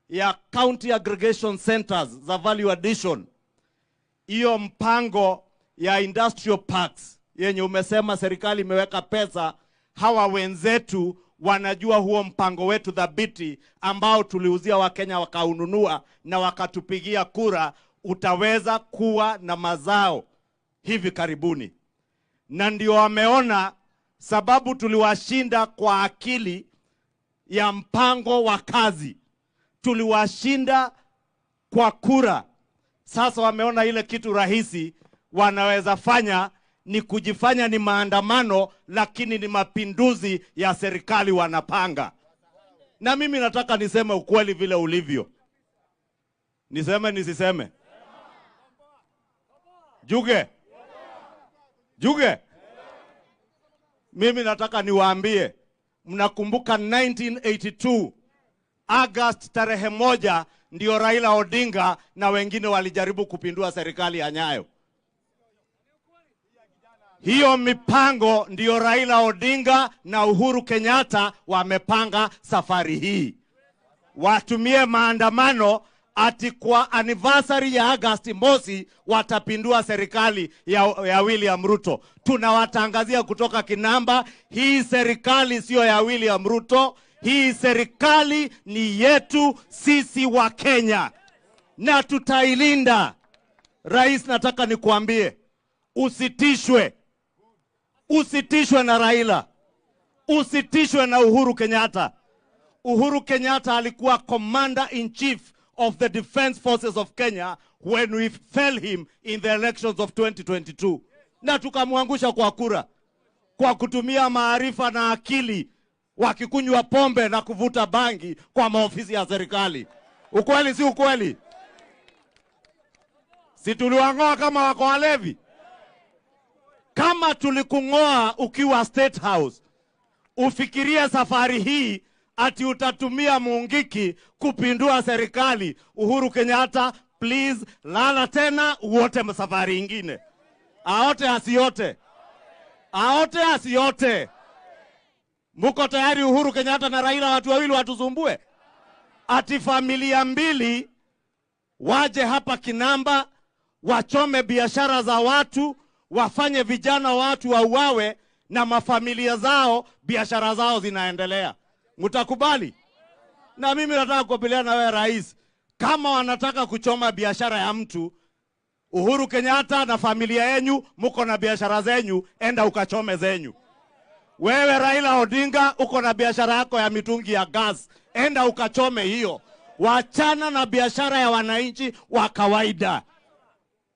ya county aggregation centers za value addition, hiyo mpango ya industrial parks yenye umesema serikali imeweka pesa, hawa wenzetu wanajua huo mpango wetu thabiti ambao tuliuzia Wakenya wakaununua na wakatupigia kura, utaweza kuwa na mazao hivi karibuni. Na ndio wameona sababu tuliwashinda kwa akili ya mpango wa kazi, tuliwashinda kwa kura. Sasa wameona ile kitu rahisi wanaweza fanya ni kujifanya ni maandamano, lakini ni mapinduzi ya serikali wanapanga. Na mimi nataka niseme ukweli vile ulivyo. Niseme nisiseme? Juge? Juge? Mimi nataka niwaambie, mnakumbuka 1982 August tarehe 1 ndio Raila Odinga na wengine walijaribu kupindua serikali ya Nyayo. Hiyo mipango ndio Raila Odinga na Uhuru Kenyatta wamepanga safari hii. Watumie maandamano ati kwa anniversary ya August mosi watapindua serikali ya William Ruto. Tunawatangazia kutoka Kinamba, hii serikali sio ya William Ruto, hii serikali ni yetu sisi wa Kenya na tutailinda. Rais, nataka nikuambie, usitishwe. Usitishwe na Raila. Usitishwe na Uhuru Kenyatta. Uhuru Kenyatta alikuwa Commander-in-Chief of the Defense Forces of Kenya when we fell him in the elections of 2022. Na tukamwangusha kwa kura, kwa kutumia maarifa na akili, wakikunywa pombe na kuvuta bangi kwa maofisi ya serikali. Ukweli si ukweli? Si tuliwangoa kama wako walevi? Kama tulikungoa ukiwa State House, ufikirie safari hii ati utatumia muungiki kupindua serikali. Uhuru Kenyatta, please, lala tena uote safari ingine. Aote asiote. Aote asiote. Muko tayari Uhuru Kenyatta na Raila watu wawili watusumbue? Ati familia mbili waje hapa Kinamba, wachome biashara za watu, wafanye vijana watu wauawe na mafamilia zao, biashara zao zinaendelea. Mutakubali? Na mimi nataka kukubaliana na wewe rais, kama wanataka kuchoma biashara ya mtu, Uhuru Kenyatta na familia yenu muko na biashara zenyu, enda ukachome zenyu. Wewe Raila Odinga uko na biashara yako ya mitungi ya gas, enda ukachome hiyo. Wachana na biashara ya wananchi wa kawaida.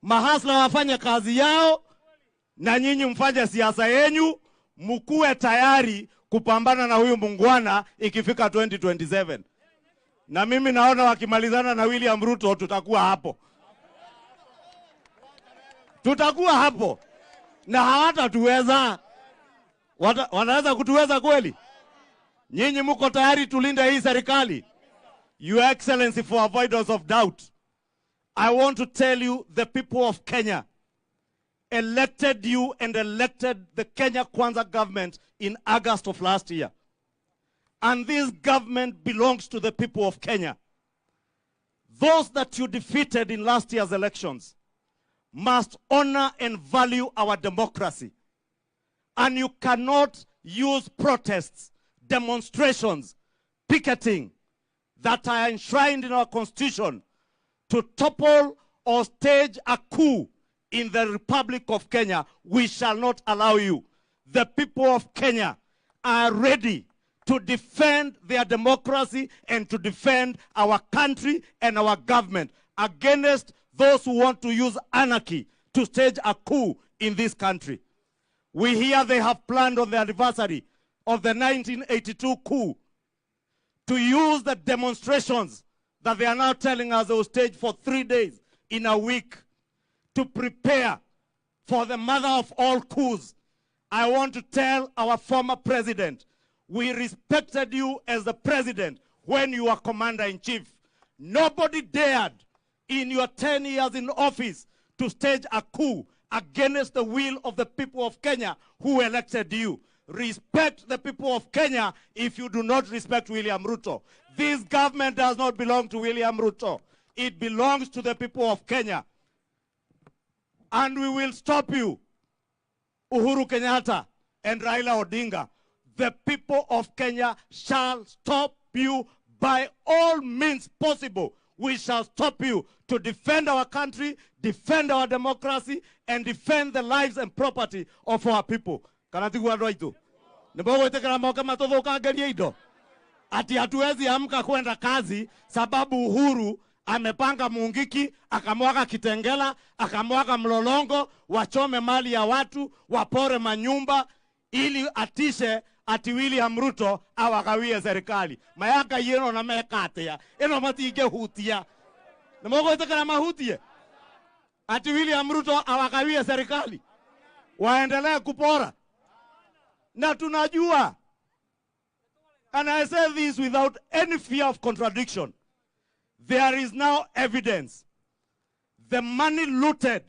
Mahasla wafanye kazi yao na nyinyi mfanye siasa yenu, mkuwe tayari kupambana na huyu mungwana ikifika 2027. Na mimi naona wakimalizana na William Ruto tutakuwa hapo. Tutakuwa hapo. Na hawatatuweza. Wanaweza kutuweza kweli? Nyinyi mko tayari tulinde hii serikali? Your Excellency, for avoidance of doubt, I want to tell you the people of Kenya elected you and elected the Kenya Kwanza government in August of last year. And this government belongs to the people of Kenya. Those that you defeated in last year's elections must honor and value our democracy. And you cannot use protests, demonstrations, picketing that are enshrined in our constitution to topple or stage a coup in the Republic of Kenya. We shall not allow you. The people of Kenya are ready to defend their democracy and to defend our country and our government against those who want to use anarchy to stage a coup in this country. We hear they have planned on the anniversary of the 1982 coup to use the demonstrations that they are now telling us they will stage for 3 days in a week to prepare for the mother of all coups. I want to tell our former president, we respected you as the president when you were commander-in-chief. Nobody dared in your 10 years in office to stage a coup against the will of the people of Kenya who elected you. Respect the people of Kenya if you do not respect William Ruto. This government does not belong to William Ruto. It belongs to the people of Kenya. And we will stop you, Uhuru Kenyatta and Raila Odinga. The people of Kenya shall stop you by all means possible. We shall stop you to defend our country, defend our democracy, and defend the lives and property of our people. Kanatigu andũ aitũ nĩmũgwĩtĩkĩra moke matũthũkangerie indo ati hatuwezi amka kwenda kazi sababu Uhuru amepanga Mungiki, akamwaga Kitengela, akamwaga Mlolongo, wachome mali ya watu, wapore manyumba ili atishe ati William Ruto awagawie serikali. Mayaka yeno na mekatea eno matige hutia nĩmũgwĩtĩkĩra mahutie ati William Ruto awagawie serikali waendelee kupora. Na tunajua, and I say this without any fear of contradiction, there is now evidence. The money looted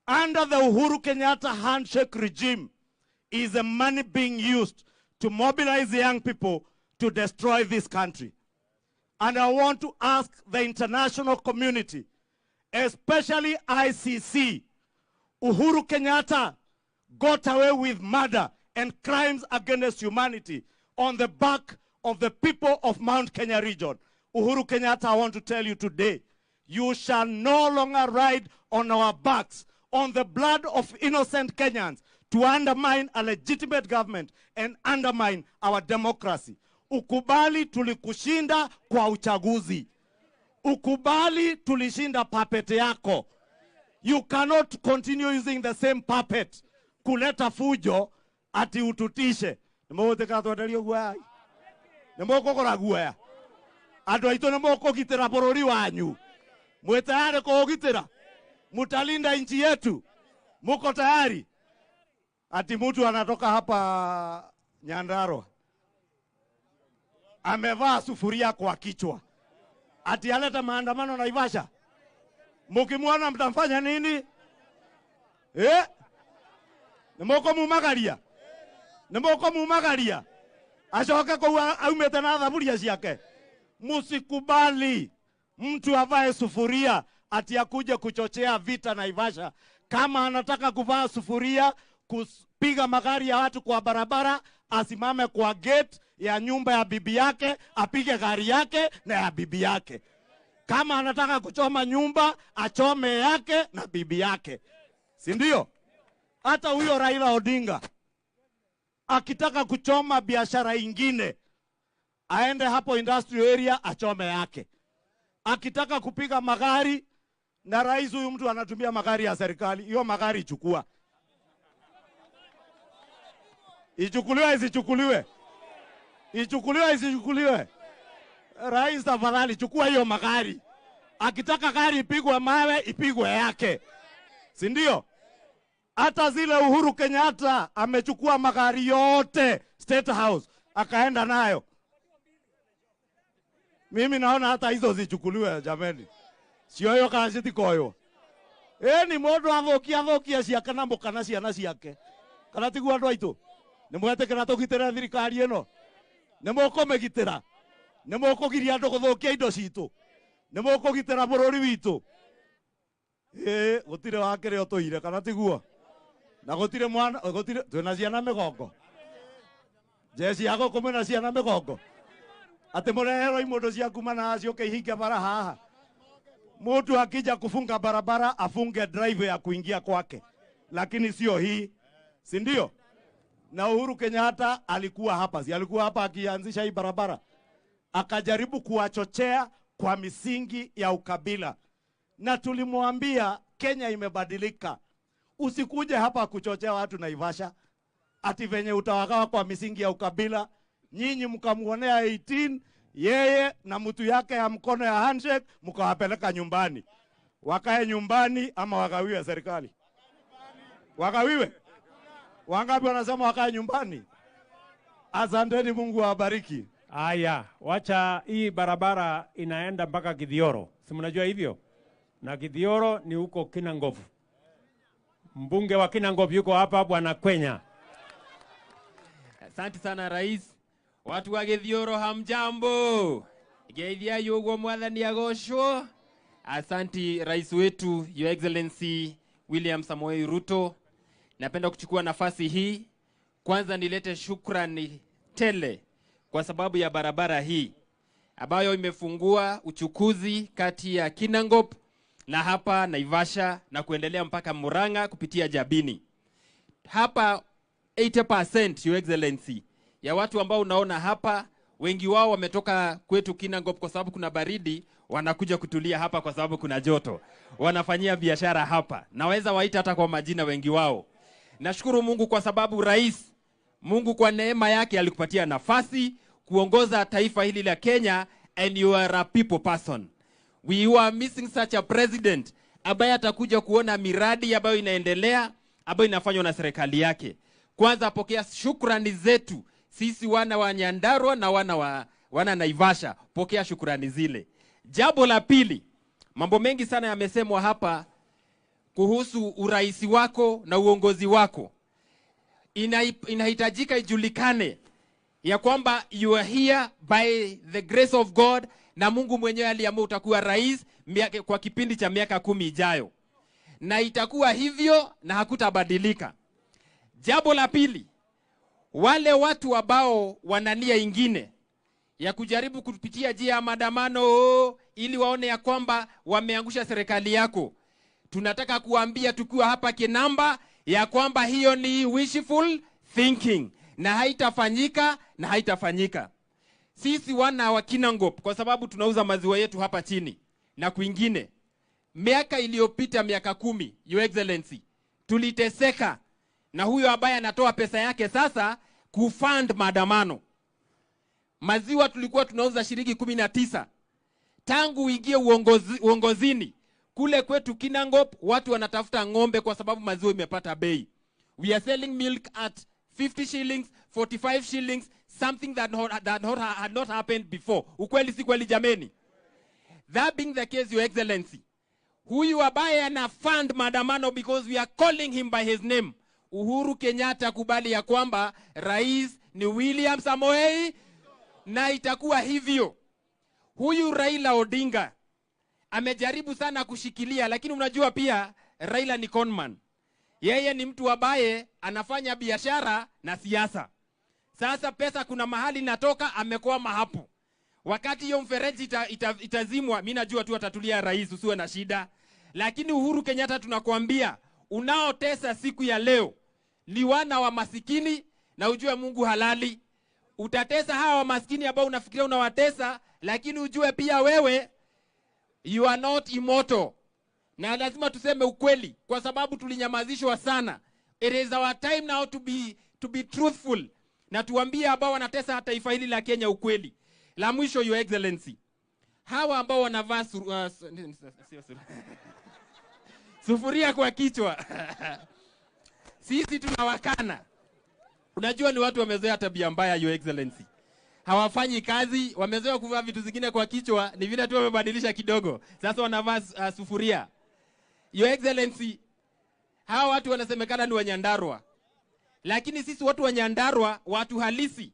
under the Uhuru Kenyatta handshake regime is the money being used to mobilize the young people to destroy this country. And I want to ask the international community, especially ICC, Uhuru Kenyatta got away with murder and crimes against humanity on the back of the people of Mount Kenya region. Uhuru Kenyatta, I want to tell you today, you shall no longer ride on our backs, on the blood of innocent Kenyans, to undermine a legitimate government and undermine our democracy. Ukubali tulikushinda kwa uchaguzi. Ukubali tulishinda puppet yako. You cannot continue using the same puppet kuleta fujo ati ututishe. Nĩmũgũtĩkĩra twenderio guoya. Nĩmũkũgũra guoya. Andũ aitũ nĩmũkũgitĩra bũrũri wanyu. Mwĩ tayari kũũgitĩra? Mutalinda nchi yetu? Muko tayari? Ati mtu anatoka hapa Nyandarua amevaa sufuria kwa kichwa ati aleta maandamano Naivasha. Mukimwona mtamfanya nini? Nĩmũkũ mumagaria? Nĩmũkũ mumagaria? Acoke kũu aumĩte na thaburia ciake. Musikubali mtu avae sufuria ati akuje kuchochea vita Naivasha. Kama anataka kuvaa sufuria kupiga magari ya watu kwa barabara, asimame kwa gate ya nyumba ya bibi yake, apige gari yake na ya bibi yake. Kama anataka kuchoma nyumba, achome yake na bibi yake. Si ndio? Hata huyo Raila Odinga akitaka kuchoma biashara ingine, aende hapo industrial area achome yake. Akitaka kupiga magari, na rais huyu mtu anatumia magari ya serikali, hiyo magari ichukua. Ichukuliwe isichukuliwe? Ichukuliwe isichukuliwe? Rais tafadhali chukua hiyo magari. Akitaka gari ipigwe mawe, ipigwe yake. Si ndio? Hata zile Uhuru Kenyatta amechukua magari yote State House akaenda nayo. Mimi naona hata hizo zichukuliwe jameni. Sio hiyo kana sitikoyo. Ni modo athokia ciake na mukana ciana ciake. Kana tigu andu aitu. Nimwetekera tugitira thirikari ino. Nimũkũmĩgitĩra. Nimũkũgiria andũ gũthũkia indo citũ. Nimũkũgitĩra bũrũri witũ. Gũtirĩ wakĩrĩ ũtũire kana tiguo. Na gũtirĩ mwana, gũtirĩ twĩna ciana mĩgongo. Jeci yako kumena ciana mĩgongo. Ati mũreherwo imondo cia kuma na ciũke ihinge bara haha. Mtu akija kufunga barabara afunge drive ya kuingia kwake. Lakini sio hii. Si ndio? na Uhuru Kenyatta alikuwa hapa, si alikuwa hapa akianzisha hii barabara, akajaribu kuwachochea kwa misingi ya ukabila, na tulimwambia Kenya imebadilika, usikuje hapa kuchochea watu Naivasha ati venye utawagawa kwa misingi ya ukabila. Nyinyi mkamuonea 18, yeye na mtu yake ya mkono ya handshake, mkawapeleka nyumbani. Wakae nyumbani ama wagawiwe serikali? Wagawiwe. Wangapi wanasema wakae nyumbani? Asanteni, Mungu awabariki. Aya, wacha hii barabara inaenda mpaka Kithioro. Si mnajua hivyo? Na Kithioro ni huko Kinangop. Mbunge wa Kinangop yuko hapa, Bwana Kwenya. Asante sana rais. Watu wa Kithioro hamjambo. Geithia yugo mwathani agocwo. Asante rais wetu Your Excellency William Samoei Ruto. Napenda kuchukua nafasi hii kwanza nilete shukrani tele kwa sababu ya barabara hii ambayo imefungua uchukuzi kati ya Kinangop na hapa Naivasha na kuendelea mpaka Murang'a kupitia Jabini. Hapa 80% Your Excellency ya watu ambao unaona hapa, wengi wao wametoka kwetu Kinangop kwa sababu kuna baridi, wanakuja kutulia hapa kwa sababu kuna joto. Wanafanyia biashara hapa. Naweza waita hata kwa majina wengi wao. Nashukuru Mungu kwa sababu rais, Mungu kwa neema yake alikupatia nafasi kuongoza taifa hili la Kenya, and you are a people person. We are missing such a president ambaye atakuja kuona miradi ambayo inaendelea, ambayo inafanywa na serikali yake. Kwanza pokea shukrani zetu sisi wana wa Nyandarua na wana Naivasha, pokea shukrani zile. Jambo la pili, mambo mengi sana yamesemwa hapa kuhusu uraisi wako na uongozi wako. Inahitajika ijulikane ya kwamba you are here by the grace of God, na Mungu mwenyewe aliamua utakuwa rais kwa kipindi cha miaka 10 ijayo, na itakuwa hivyo na hakutabadilika. Jambo la pili, wale watu ambao wanania ingine ya kujaribu kupitia njia ya maandamano ili waone ya kwamba wameangusha serikali yako, tunataka kuambia tukiwa hapa Kinamba ya kwamba hiyo ni wishful thinking na haitafanyika. Sisi wana wa Kinangop, kwa sababu tunauza maziwa yetu hapa chini na kwingine, miaka iliyopita miaka 10 Your Excellency, tuliteseka na huyo ambaye anatoa pesa yake sasa kufund maandamano. Maziwa tulikuwa tunauza shilingi 19. Tangu uingie uongozini kule kwetu Kinangop, watu wanatafuta ng'ombe kwa sababu maziwa imepata bei. We are selling milk at 50 shillings, 45 shillings, something that had not happened before. Ukweli si kweli jameni? That being the case, Your Excellency, huyu ambaye ana fund maandamano because we are calling him by his name, Uhuru Kenyatta, kubali ya kwamba rais ni William Samoei, na itakuwa hivyo. Huyu Raila Odinga amejaribu sana kushikilia, lakini unajua pia Raila ni conman. Yeye ni mtu ambaye anafanya biashara na siasa. Sasa pesa kuna mahali natoka, amekwama hapo. Wakati hiyo mfereji itazimwa, mimi najua tu atatulia rais, usiwe na shida. Lakini Uhuru Kenyatta, tunakuambia unaotesa siku ya leo ni wana wa masikini, na ujue Mungu halali. Utatesa hawa wa masikini ambao unafikiria unawatesa, lakini ujue pia wewe you are not immortal. Na lazima tuseme ukweli kwa sababu tulinyamazishwa sana. It is our time now to be truthful, na tuambie ambao wanatesa taifa hili la Kenya ukweli. La mwisho, Your Excellency, hawa ambao wanavaa sufuria kwa kichwa sisi tunawakana. Unajua ni watu wamezoea tabia mbaya, Your Excellency. Hawafanyi kazi, wamezoea kuvaa vitu zingine kwa kichwa, ni vile tu wamebadilisha kidogo. Sasa wanavaa sufuria. Your Excellency, hawa watu wanasemekana ni Wanyandarua. Lakini sisi watu wa Nyandarua, watu halisi,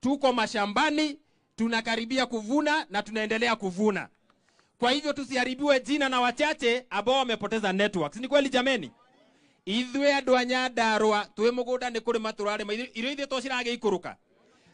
tuko mashambani, tunakaribia kuvuna na tunaendelea kuvuna. Kwa hivyo tusiharibiwe jina na wachache ambao wamepoteza networks. Ni kweli jameni? Ithwe andu a Nyandarua twe muguda ni kurima turarima irio ithe to cirage ikuruka.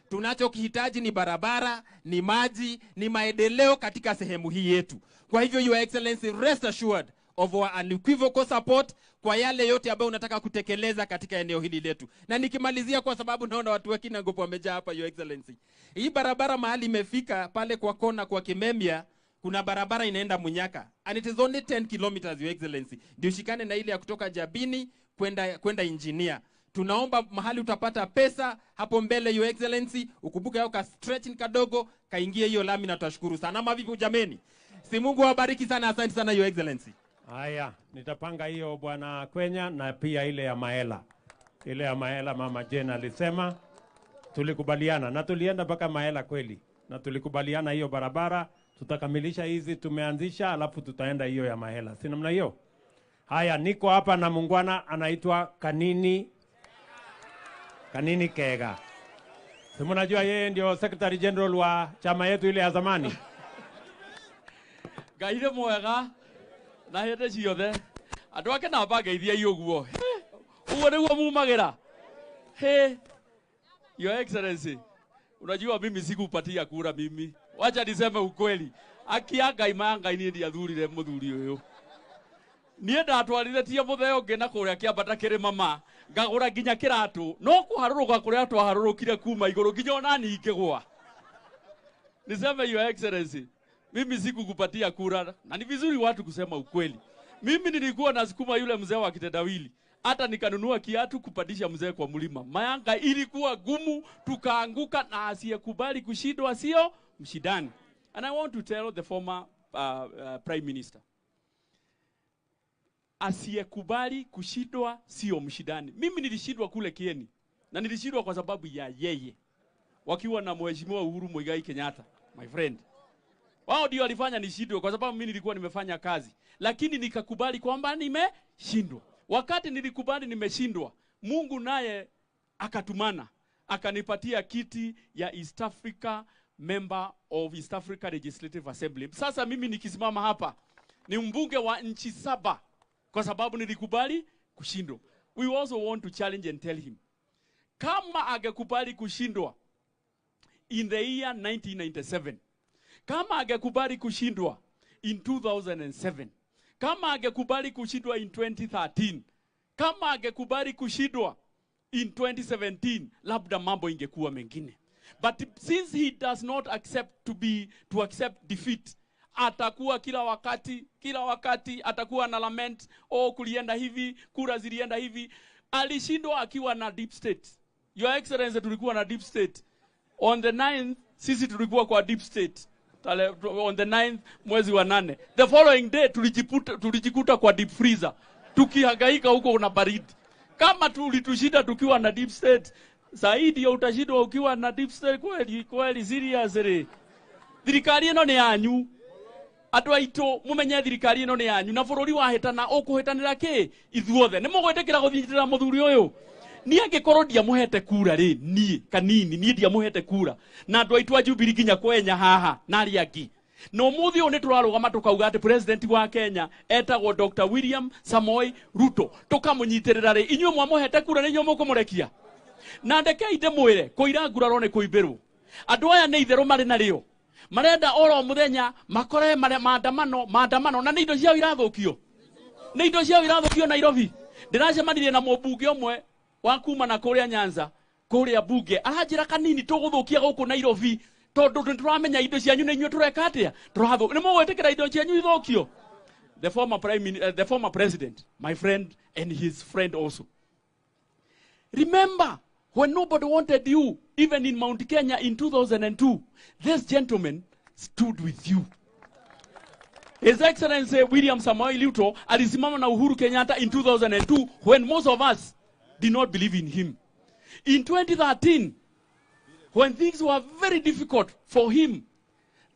Tunachokihitaji ni barabara, ni maji, ni maendeleo katika sehemu hii yetu. Kwa hivyo Your Excellency, rest assured, of our unequivocal support kwa yale yote ambayo unataka kutekeleza katika eneo hili letu. Na nikimalizia, kwa sababu naona watu wa Kinangop wamejaa hapa, Your Excellency. Hii barabara mahali imefika pale kwa kona kwa Kimemia, kuna barabara inaenda Munyaka. And it is only 10 kilometers, Your Excellency. Ndio shikane na ile ya kutoka Jabini kwenda Engineer. Tunaomba mahali utapata pesa hapo mbele, Your Excellency, ukumbuke yao ka stretching kadogo kaingie hiyo lami, na tutashukuru sana. Ama vipi jameni? Si Mungu awabariki sana, asante sana Your Excellency. Haya, nitapanga hiyo bwana Kwenya, na pia ile ya Maela. Ile ya Maela Mama Jane alisema, tulikubaliana na tulienda mpaka Maela kweli. Na tulikubaliana hiyo barabara tutakamilisha hizi tumeanzisha, alafu tutaenda hiyo ya Maela. Si namna hiyo? Haya, niko hapa na mungwana anaitwa Kanini Kega. Si mnajua yeye ndio Secretary General wa chama yetu ile ya zamani. Gaire mwega na hete ciothe andu ake na bangeithia iuguo uguo niguo mumagira. He, Your Excellency, unajua mimi sikupatia kura mimi. Wacha niseme ukweli. Akia Ngai manga ini ndia thurire muthuri uyu. Nie ndatwarithitie mutheo ngena kuria kiambata kirima ngagura nginya kiratu no kuharuruka kuria twaharurukire kuma iguru nginya ona nikigwa. Niseme Your Excellency, mimi sikukupatia kura, na ni vizuri watu kusema ukweli. Mimi nilikuwa nasukuma yule mzee wa kitendawili, hata nikanunua kiatu kupandisha mzee kwa mlima. Mayanga ilikuwa gumu, tukaanguka, na asiyekubali kushindwa sio mshindani. And I want to tell the former Prime Minister, asiyekubali kushindwa sio mshindani. Mimi nilishindwa kule Kieni, na nilishindwa kwa sababu ya yeye, wakiwa na Mheshimiwa Uhuru Muigai Kenyatta, my friend. Wao ndio walifanya nishindwe kwa sababu mimi nilikuwa nimefanya kazi, lakini nikakubali kwamba nimeshindwa. Wakati nilikubali nimeshindwa, Mungu naye akatumana, akanipatia kiti ya East Africa member of East Africa Legislative Assembly. Sasa mimi nikisimama hapa ni mbunge wa nchi 7 kwa sababu nilikubali kushindwa. We also want to challenge and tell him, kama angekubali kushindwa in the year 1997, kama angekubali kushindwa in 2007, kama angekubali kushindwa in 2013, kama angekubali kushindwa in 2017, labda mambo ingekuwa mengine. But since he does not accept to accept defeat, atakuwa kila wakati atakuwa na lament, kulienda hivi, kura zilienda hivi. Alishindwa akiwa na deep state. Your Excellency, tulikuwa na deep state. On the 9th, sisi tulikuwa kwa deep state. On the 9th mwezi wa 8. The following day tulijikuta kwa deep freezer. Tukihangaika huko na baridi. Kama tulitushinda tukiwa na deep state, zaidi ya utashindwa ukiwa na deep state kweli seriously. Thirikari ino ni yanyu. Andu aitu mumenye thirikari ino ni yanyu, na bururi wahetana ukuhetanira ki ithuothe. Ni mugwetekera guthitira muthuri uyu. Ni angikorwo ndia muhete kura ri ni Kanini ni ndia muhete kura na andu aitu a Jubilee nginya kwenya haha na ari angi. No muthi u ni turarugama tukauga ati president wa Kenya etagwo Dr. William Samoei Ruto, tukamunyitirira ri inyuĩ mwamuhete kura ni inyuĩ mukumurekia. Na ndeke inde mwire kuira nguraro ni kuimbirwo. Andu aya ni itheru mari na rio, marenda oro muthenya makore maandamano na indo ciao irathukio. Ni indo ciao irathukio Nairobi. Ndiracemanirie na mũmbunge ũmwe wa kuma na kuria Nyanza, kuria bunge, aranjira Kanini tuguthukia guku Nairobi tondu nituramenya indo cianyu ni inyuĩ tureka atia turathu ni mugwetikira indo cianyu ithukio. The former president, my friend and his friend also. Remember when nobody wanted you, even in Mount Kenya in 2002, this gentleman stood with you. His Excellency William Samoei Ruto alisimama na Uhuru Kenyatta in 2002 when most of us did not believe in him. In 2013, when things were very difficult for him,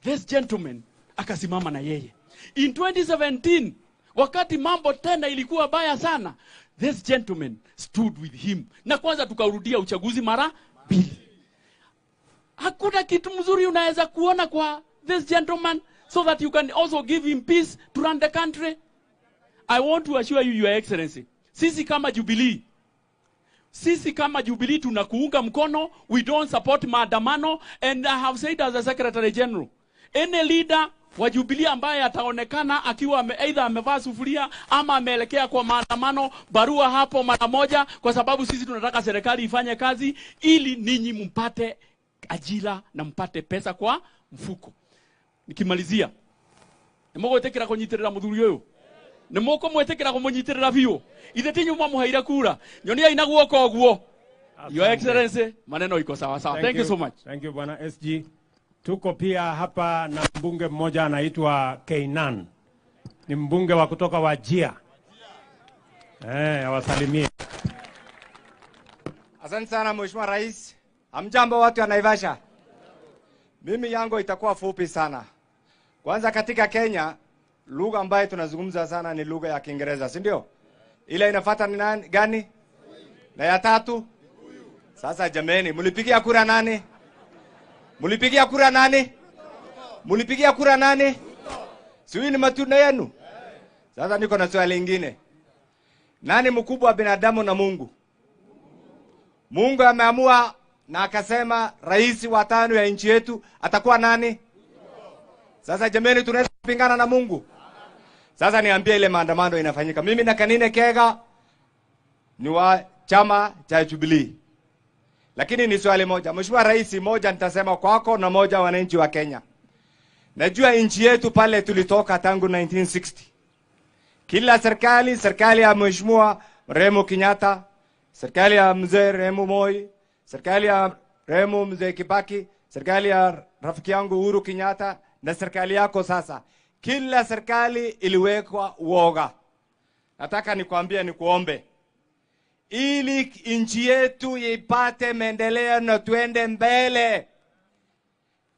this gentleman akasimama na yeye. In 2017, wakati mambo tena ilikuwa baya sana, this gentleman stood with him. Na kwanza tukarudia uchaguzi mara 2. Hakuna kitu mzuri unaweza kuona kwa this gentleman so that you can also give him peace to run the country. I want to assure you, Your Excellency, sisi kama Jubilee tunakuunga mkono. We don't support maandamano, and I have said as a Secretary General, any leader wa Jubilee ambaye ataonekana akiwa aidha amevaa sufuria ama ameelekea kwa maandamano, barua hapo mara moja, kwa sababu sisi tunataka serikali ifanye kazi ili ninyi mpate ajira na mpate pesa kwa mfuko. Nikimalizia, nimoko tekera kunyitirira muthuri uyu, nimoko mwetekera kumunyitirira biu, ithe tinyu mwamuhaira kura, nyonia ina guoko oguo. Your Excellency, maneno iko sawa sawa. Thank you so much. Thank you Bwana SG. Tuko pia hapa na mbunge mmoja anaitwa Keinan. Ni mbunge wa kutoka Wajia. Awasalimie. Asante sana Mheshimiwa Rais. Hamjambo watu wa Naivasha. Mimi yangu itakuwa fupi sana. Kwanza katika Kenya, lugha ambayo tunazungumza sana ni lugha ya Kiingereza, si ndio? Ile inafuata ni nani gani? Na ya tatu? Sasa jameni, mlipigia kura nani? Mlipigia kura nani? Mlipigia kura nani? Sio ni matunda yenu. Sasa niko na swali lingine. Nani mkubwa binadamu na Mungu? Mungu ameamua na akasema rais wa 5 ya nchi yetu atakuwa nani? Sasa jameni, tunaweza kupingana na Mungu? Sasa niambie ile maandamano inafanyika. Mimi na Kanine Kega ni wa chama cha Jubilee. Lakini ni swali moja. Mheshimiwa Rais, moja nitasema kwako na moja wananchi wa Kenya. Najua nchi yetu pale tulitoka tangu 1960. Kila serikali ya Mheshimiwa Remo Kenyatta, serikali ya Mzee Remo Moi, serikali ya Remo Mzee Kibaki, serikali ya rafiki yangu Uhuru Kenyatta na serikali yako sasa. Kila serikali iliwekwa uoga. Nataka nikwambie nikuombe, ili nchi yetu ipate maendeleo na tuende mbele,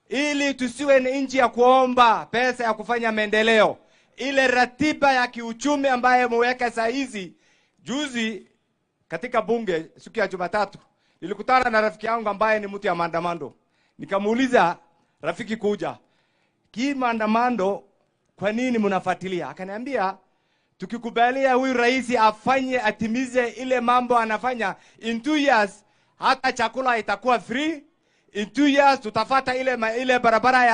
ili tusiwe ni nchi ya kuomba pesa ya kufanya maendeleo. Ile ratiba ya kiuchumi ambayo mweka saa hizi, juzi katika bunge siku ya Jumatatu nilikutana na rafiki yangu ambaye ni mtu ya maandamano. Nikamuuliza, rafiki kuja, hii maandamano kwa nini mnafuatilia? Akaniambia, tukikubalia huyu rais afanye atimize ile mambo anafanya, in 2 years hata chakula itakuwa free. In 2 years tutafata ile barabara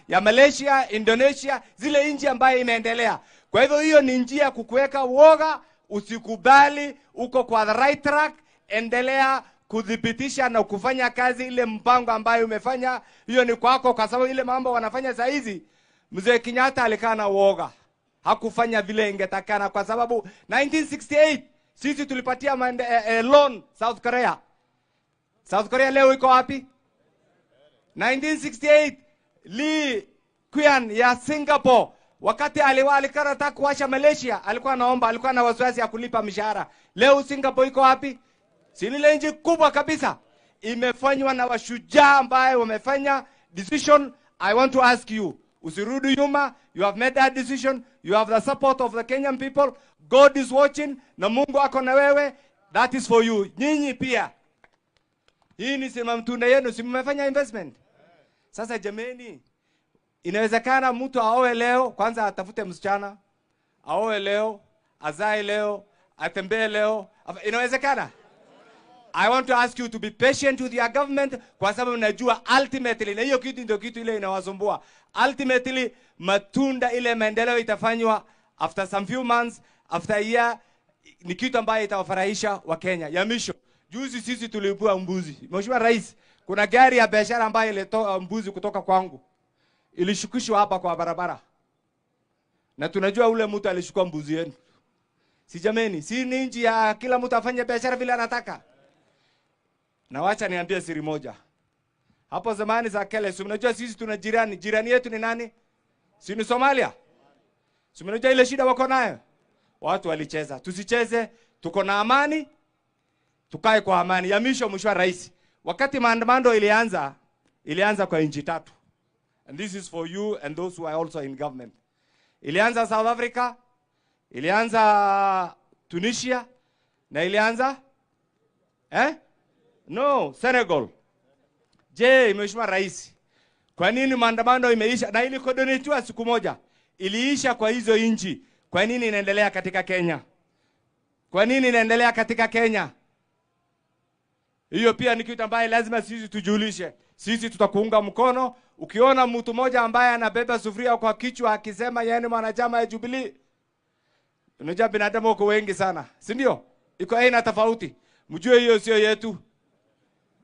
ya Malaysia, Indonesia, zile nchi ambayo imeendelea. Kwa hivyo hiyo ni njia kukuweka uoga, usikubali, uko kwa the right track, endelea kudhibitisha na kufanya kazi ile mpango ambayo umefanya. Hiyo ni kwako, kwa sababu ile mambo wanafanya saa hizi, Mzee Kenyatta alikaa na uoga, hakufanya vile ingetakana, kwa sababu 1968 sisi tulipatia loan South Korea. South Korea leo iko wapi? 1968 Lee Kuan ya Singapore, wakati alikata kuacha Malaysia, alikuwa na wasiwasi ya kulipa mishahara. Leo Singapore iko wapi? Si ile nchi kubwa kabisa. Imefanywa na washujaa ambao wamefanya decision. I want to ask you, usirudi nyuma. You have made that decision. You have the support of the Kenyan people. God is watching na Mungu ako na wewe. That is for you. Nyinyi pia, hii ni sema mtunda yenu, si mmefanya investment. Sasa jameni, inawezekana mtu aoe leo, kwanza atafute msichana, aoe leo, azae leo, atembee leo. Inawezekana. I want to ask you to be patient with your government, kwa sababu najua ultimately, na hiyo kitu ndio kitu ile inawasumbua. Ultimately matunda ile maendeleo itafanywa after some few months, after a year, ni kitu ambayo itawafurahisha wa Kenya. Ya misho, juzi sisi tulibua mbuzi. Mheshimiwa Rais, kuna gari ya biashara ambayo ilitoa mbuzi kutoka kwangu, ilishukishwa hapa kwa barabara. Na tunajua ule mtu alishukua mbuzi yenu. Si jameni, si ni nchi ya kila mtu afanye biashara vile anataka. Na wacha niambie siri moja. Hapo zamani za kale, si mnajua sisi tuna jirani. Jirani yetu ni nani? Si ni Somalia. Si mnajua ile shida wako nayo? Watu walicheza. Tusicheze, tuko na amani. Tukae kwa amani. Ya misho, Mheshimiwa Rais, wakati maandamano ilianza kwa nchi 3. And this is for you and those who are also in government. Ilianza South Africa, ilianza Tunisia, na ilianza Senegal. Je, Mheshimiwa Rais, kwa nini maandamano imeisha na ili kodonetiwa siku moja iliisha kwa hizo nchi? Kwa nini inaendelea katika Kenya? Kwa nini inaendelea katika Kenya? Hiyo pia ni kitu ambaye lazima sisi tujulishe. sisi tutakuunga mkono. Ukiona mtu mmoja ambaye anabeba sufuria kwa kichwa akisema yeye ni mwanachama ya Jubilee, unajua binadamu wako wengi sana, si ndio? Iko aina tofauti. Mjue hiyo sio yetu.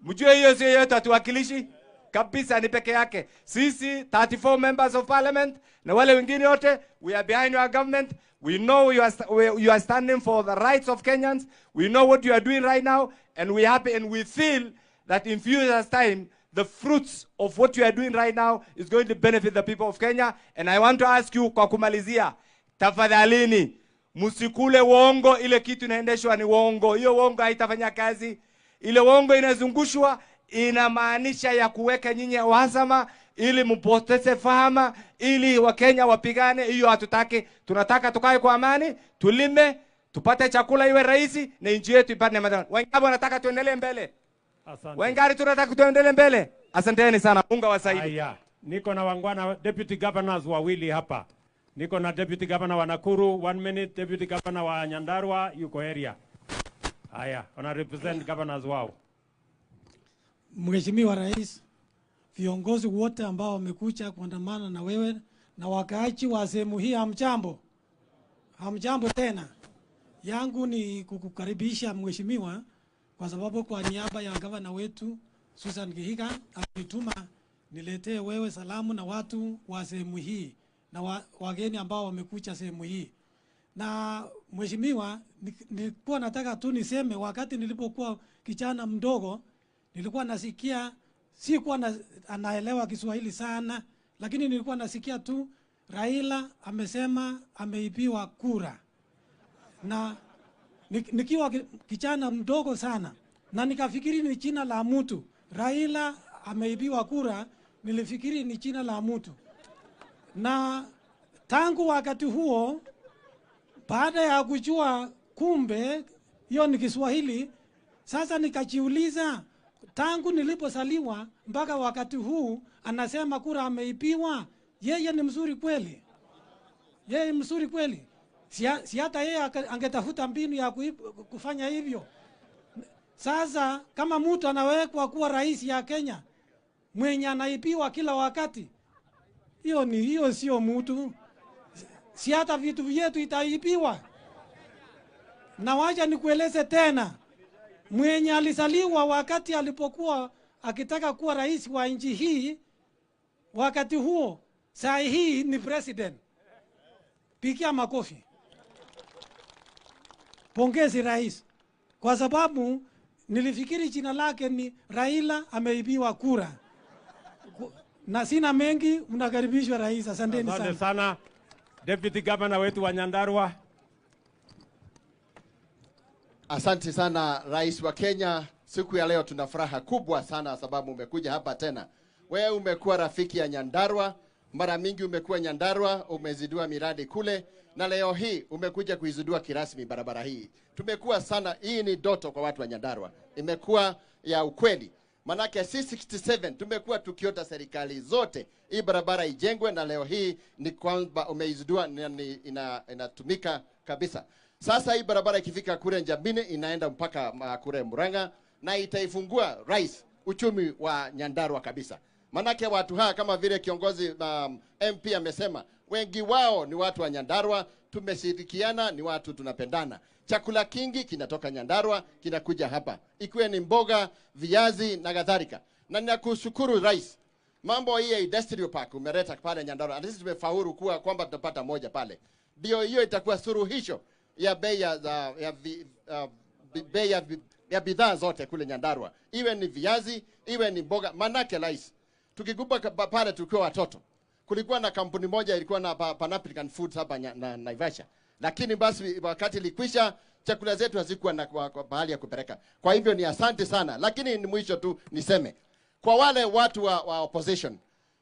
Mjue hiyo sio yetu, hatuwakilishi kabisa, ni peke yake. Sisi 34 members of parliament na wale wengine wote, we are behind your government. We know you are standing for the rights of Kenyans. We know what you are doing right now, and we happy and we feel that in few years time the fruits of what you are doing right now is going to benefit the people of Kenya. And I want to ask you kwa kumalizia, tafadhalini musikule uongo. Ile kitu inaendeshwa ni uongo. Hiyo uongo haitafanya kazi. Ile uongo inazungushwa inamaanisha ya kuweka nyinyi uhasama ili mpoteze fahama, ili Wakenya wapigane. Hiyo hatutaki. Tunataka tukae kwa amani, tulime, tupate chakula iwe rahisi na nchi yetu ipate maendeleo. Wengapi wanataka tuendelee mbele? Asante. Wengapi tunataka tuendelee mbele? Asanteni sana. Mungu awasaidie. Haya, niko na wangwana deputy governors wawili hapa. Niko na deputy governor wa Nakuru, 1 minute, deputy governor wa Nyandarua yuko area. Haya, wana represent governors wao. Mheshimiwa Rais, viongozi wote ambao wamekuja kuandamana na wewe na wakaaji wa sehemu hii, hamjambo. Hamjambo tena. Yangu ni kukukaribisha mheshimiwa, kwa sababu kwa niaba ya gavana wetu Susan Kihika alituma niletee wewe salamu na watu wa sehemu hii na wageni ambao wamekuja sehemu hii. Na mheshimiwa, nilikuwa nataka tu niseme, wakati nilipokuwa kijana mdogo nilikuwa nasikia, sikuwa anaelewa Kiswahili sana, lakini nilikuwa nasikia tu Raila amesema ameibiwa kura. Na nikiwa kijana mdogo sana, na nikafikiri ni jina la mtu. Raila ameibiwa kura, nilifikiri ni jina la mtu. Na tangu wakati huo, baada ya kujua kumbe hiyo ni Kiswahili, sasa nikajiuliza, tangu nilipozaliwa mpaka wakati huu anasema kura ameibiwa, yeye ni mzuri kweli? Yeye mzuri kweli? Si hata yeye angetafuta mbinu ya kufanya hivyo. Sasa kama mtu anawekwa kuwa rais ya Kenya mwenye anaibiwa kila wakati, hiyo sio mtu. Si hata vitu vyetu itaibiwa. Na wacha nikueleze tena, mwenye alizaliwa wakati alipokuwa akitaka kuwa rais wa nchi hii, wakati huo, saa hii ni president. Pigia makofi. Pongezi rais. Kwa sababu nilifikiri jina lake ni Raila ameibiwa kura. Na sina mengi, mnakaribishwa rais. Asanteni sana. Asante sana. Deputy Governor wetu wa Nyandarua. Asante sana rais wa Kenya. Siku ya leo tuna furaha kubwa sana sababu umekuja hapa tena. Wewe umekuwa rafiki ya Nyandarua, mara mingi umekuwa Nyandarua, umezidua miradi kule, na leo hii umekuja kuizidua kirasmi barabara hii. Tumekuwa sana, hii ni doto kwa watu wa Nyandarua. Imekuwa ya ukweli. Manake C67 tumekuwa tukiota serikali zote hii barabara ijengwe, na leo hii ni kwamba umeizidua inatumika kabisa. Sasa hii barabara ikifika kule Njambine inaenda mpaka kule Murang'a, na itaifungua rais uchumi wa Nyandarua kabisa. Manake watu haa kama vile kiongozi MP amesema, wengi wao ni watu wa Nyandarua, tumeshirikiana, ni watu tunapendana. Chakula kingi kinatoka Nyandarua kinakuja hapa, ikiwe ni mboga, viazi na kadhalika. Na ninakushukuru rais, mambo hii ya industrial park umeleta pale Nyandarua, sisi tumefaulu kuwa kwamba tutapata moja pale. Ndio hiyo itakuwa suluhisho ya bei ya bidhaa zote kule Nyandarua, iwe ni viazi, iwe ni mboga. Manake rais, tukikupa pale tukiwa watoto, kulikuwa na kampuni moja ilikuwa na Pan African Foods hapa na Naivasha, lakini basi wakati likwisha chakula zetu hazikuwa na bahali ya kupeleka. Kwa hivyo ni asante sana, lakini ni mwisho tu niseme kwa wale watu wa opposition,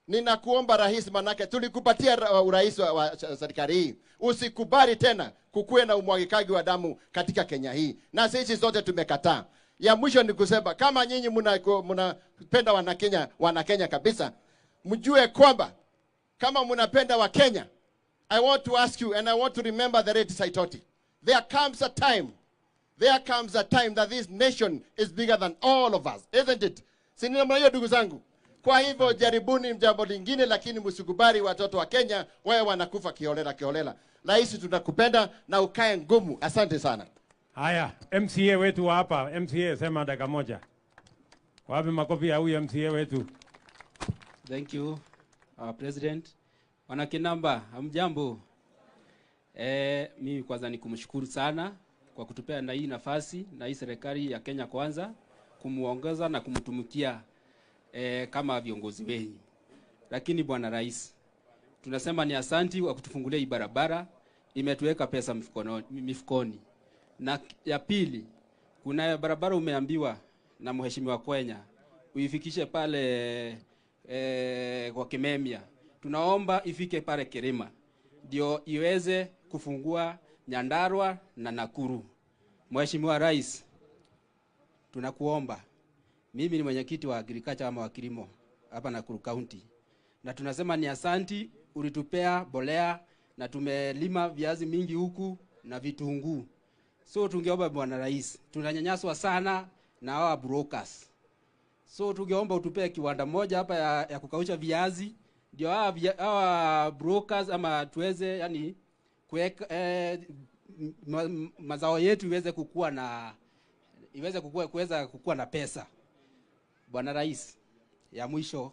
ninakuomba rais, manake tulikupatia urais wa serikali hii, usikubali tena kukuwe na umwagikaji wa damu katika Kenya hii, na sisi zote tumekataa. Ya mwisho ni kusema, kama nyinyi mnapenda wana Kenya kabisa, mjue kwamba kama mnapenda wa Kenya, I want to ask you and I want to remember the late Saitoti. There comes a time that this nation is bigger than all of us, isn't it? Sinina mnayo ndugu zangu. Kwa hivyo jaribuni jambo lingine, lakini msikubali watoto wa Kenya wawe wanakufa kiholela kiholela. Rais, tunakupenda na ukae ngumu. Asante sana. Haya, MCA wetu wa hapa, MCA sema dakika moja. Wapi makofi ya huyu MCA wetu? Thank you, President. Wanakinamba, hamjambo. Mimi kwanza ni kumshukuru sana kwa kutupea na hii nafasi na hii serikali ya Kenya Kwanza kumuongoza na kumtumikia kama viongozi wenyu. Lakini bwana rais, tunasema ni asanti kwa kutufungulia hii barabara, imetuweka pesa mifukoni. Na ya pili, kuna barabara umeambiwa na mheshimiwa Kwenya uifikishe pale kwa Kimemia. Tunaomba ifike pale Kirima ndio iweze kufungua Nyandarua na Nakuru. Mheshimiwa Rais, tunakuomba. Mimi ni mwenyekiti wa agriculture ama wa kilimo hapa Nakuru County. Na tunasema ni asanti, ulitupea bolea na tumelima viazi mingi huku na vitunguu. So tungeomba bwana rais, tunanyanyaswa sana na hawa brokers. So tungeomba utupee kiwanda moja hapa ya kukausha viazi, ndio hawa brokers ama tuweze yani kuweka mazao yetu iweze kukua na kuweza kukua na pesa. Bwana rais, ya mwisho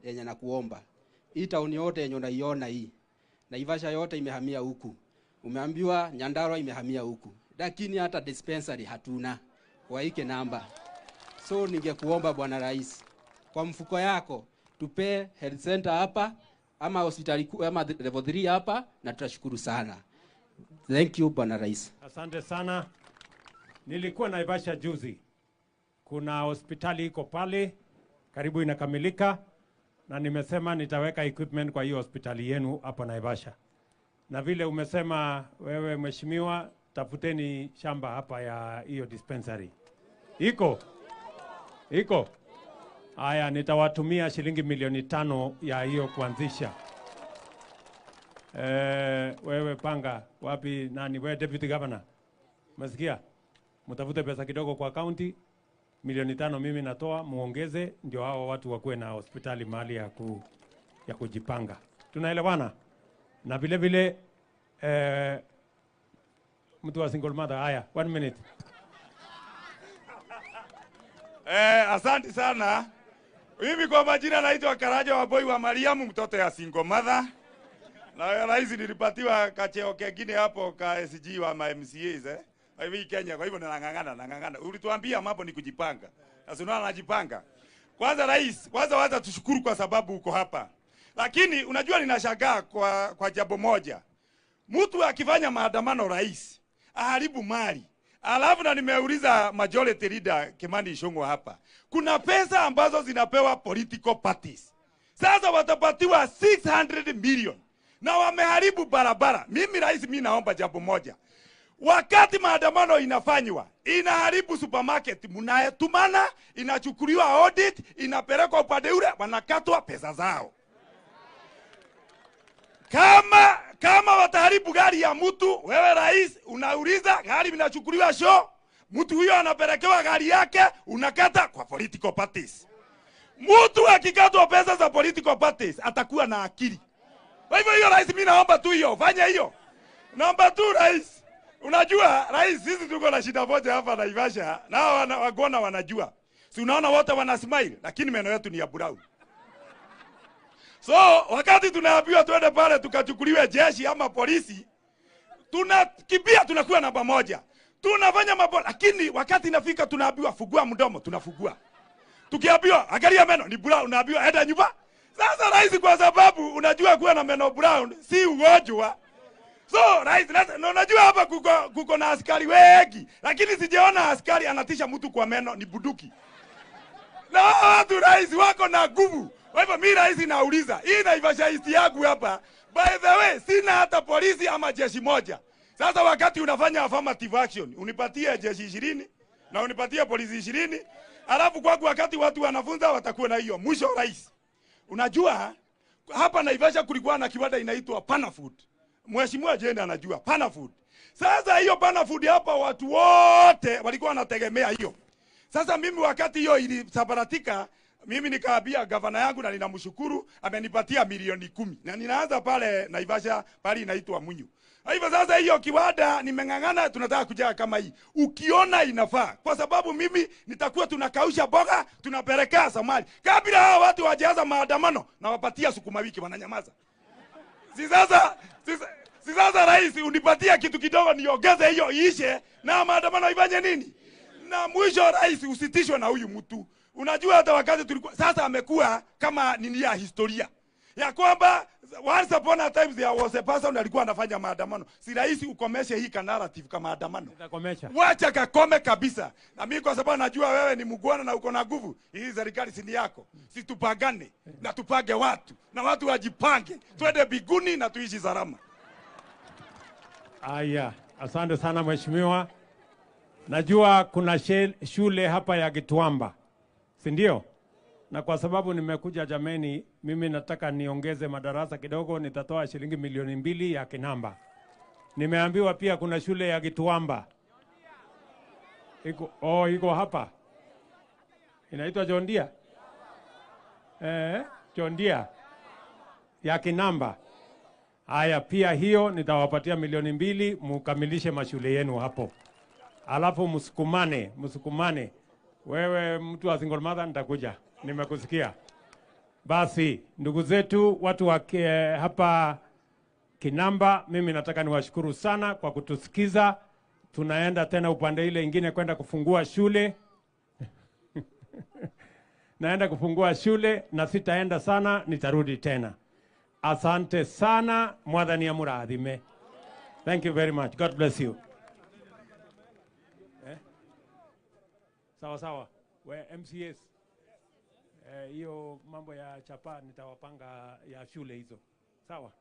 yenye nakuomba, hii tauni yote yenye unaiona hii, Naivasha yote imehamia huku. Umeambiwa Nyandarua imehamia huku. Lakini hata dispensary hatuna kwa hiki namba. So ningekuomba bwana rais, kwa mfuko yako tupe health center hapa ama hospitali ama level 3 hapa, na tutashukuru sana. Thank you bwana rais. Asante sana. Nilikuwa Naivasha juzi. Kuna hospitali iko pale karibu inakamilika, na nimesema nitaweka equipment kwa hiyo hospitali yenu hapa Naivasha. Na vile umesema wewe mheshimiwa, tafuteni shamba hapa ya hiyo dispensary. Iko. Haya, nitawatumia shilingi milioni 5 ya hiyo kuanzisha. Wewe panga wapi nani, wewe deputy governor? Masikia? Mtafute pesa kidogo kwa county, milioni 5 mimi natoa, muongeze ndio hao watu wakuwe na hospitali mahali ya kujipanga. Tunaelewana? Na vile vile mtu wa single mother, haya 1 minute. Asante sana. Mimi kwa majina naitwa Karaja wa Boy wa Mariamu, mtoto ya single mother. Na rais nilipatiwa kacheo kingine hapo ka SG wa MCAs hivi Kenya, kwa hivyo nangangana. Ulituambia mambo ni kujipanga. Na sio najipanga. Kwanza rais, kwanza tushukuru kwa sababu uko hapa. Lakini unajua ninashangaa kwa jambo moja. Mtu akifanya maandamano rais, aharibu mali. Alafu na nimeuliza majority leader Kimani Ichung'wah hapa. Kuna pesa ambazo zinapewa political parties. Sasa watapatiwa 600 million. Na wameharibu barabara. Mimi rais, mimi naomba jambo moja. Wakati maandamano inafanywa, inaharibu supermarket, mnayetumana, inachukuliwa audit, inapelekwa upande ule, wanakatwa pesa zao. Kama wataharibu gari ya mtu, wewe rais unauliza gari linachukuliwa show, mtu huyo anapelekewa gari yake, unakata kwa political parties. Mtu akikatwa pesa za political parties atakuwa na akili. Kwa hivyo hiyo rais, mimi naomba tu hiyo, fanya hiyo. Namba 2 rais, unajua rais, sisi tuko na shida moja hapa Naivasha, nao wagona wanajua. Si unaona wote wana smile, lakini meno yetu ni ya brown. So, wakati tunaambiwa tuende pale tukachukuliwe jeshi ama polisi, tunakimbia tunakuwa namba moja. Tunafanya mambo, lakini wakati inafika tunaambiwa fungua mdomo, tunafungua. Tukiambiwa angalia meno ni brown, unaambiwa enda nyumba. Sasa rais, kwa sababu unajua kuwa na meno brown si ugonjwa. So, rais, unajua hapa kuko na askari wengi, lakini sijaona askari anatisha mtu kwa meno, ni buduki. Na watu rais wako na nguvu. Kwa hivyo mimi rais nauliza, hii Naivasha East yangu hapa, by the way, sina hata polisi ama jeshi moja. Sasa wakati unafanya affirmative action, unipatie jeshi 20 na unipatie polisi 20, alafu kwangu wakati watu wanafunza watakuwa na hiyo. Mwisho rais, unajua hapa Naivasha kulikuwa na kiwanda inaitwa Panafood. Mheshimiwa Jane anajua Panafood. Sasa hiyo Panafood hapa watu wote walikuwa wanategemea hiyo. Sasa mimi wakati hiyo ilisabaratika, mimi nikaambia gavana yangu na ninamshukuru amenipatia milioni 10. Na ninaanza pale Naivasha pale inaitwa Munyu. Hivyo sasa hiyo kiwanda nimeng'ang'ana, tunataka kujenga kama hii. Ukiona inafaa, kwa sababu mimi nitakuwa tunakausha boga, tunapelekea Somali. Kabla hao watu wajaza maandamano na wapatia sukuma wiki wananyamaza. Si sasa rais unipatia kitu kidogo niongeze hiyo iishe na maandamano ifanye nini? Na mwisho rais usitishwe na huyu mtu. Unajua hata wakati tulikuwa sasa amekuwa kama nini ya historia. Ya kwamba once upon a time there was a person alikuwa anafanya maandamano. Si rahisi ukomeshe hii narrative kama maandamano. Wacha kakome kabisa. Na mimi kwa sababu najua wewe ni mgwana na uko na nguvu. Hii serikali si yako. Si tupagane na tupage watu. Na watu wajipange. Twende biguni na tuishi salama. Aya, asante sana mheshimiwa. Najua kuna shule hapa ya Gitwamba. Si ndio? Na kwa sababu nimekuja jameni, mimi nataka niongeze madarasa kidogo, nitatoa shilingi milioni 2 ya Kinamba. Nimeambiwa pia kuna shule ya Gitwamba. Iko hapa. Inaitwa John Deere. John Deere ya Kinamba. Haya, pia hiyo nitawapatia milioni 2 mukamilishe mashule yenu hapo. Alafu msukumane. Wewe mtu wa single mother nitakuja. Nimekusikia. Basi, ndugu zetu watu wa hapa Kinamba, mimi nataka niwashukuru sana kwa kutusikiza. Tunaenda tena upande ile ingine kwenda kufungua shule. Naenda kufungua shule na sitaenda sana, nitarudi tena. Asante sana, Mwathani amurathime. Thank you very much. God bless you. Sawa. We MCS. Hiyo mambo ya chapa nitawapanga ya shule hizo. Sawa.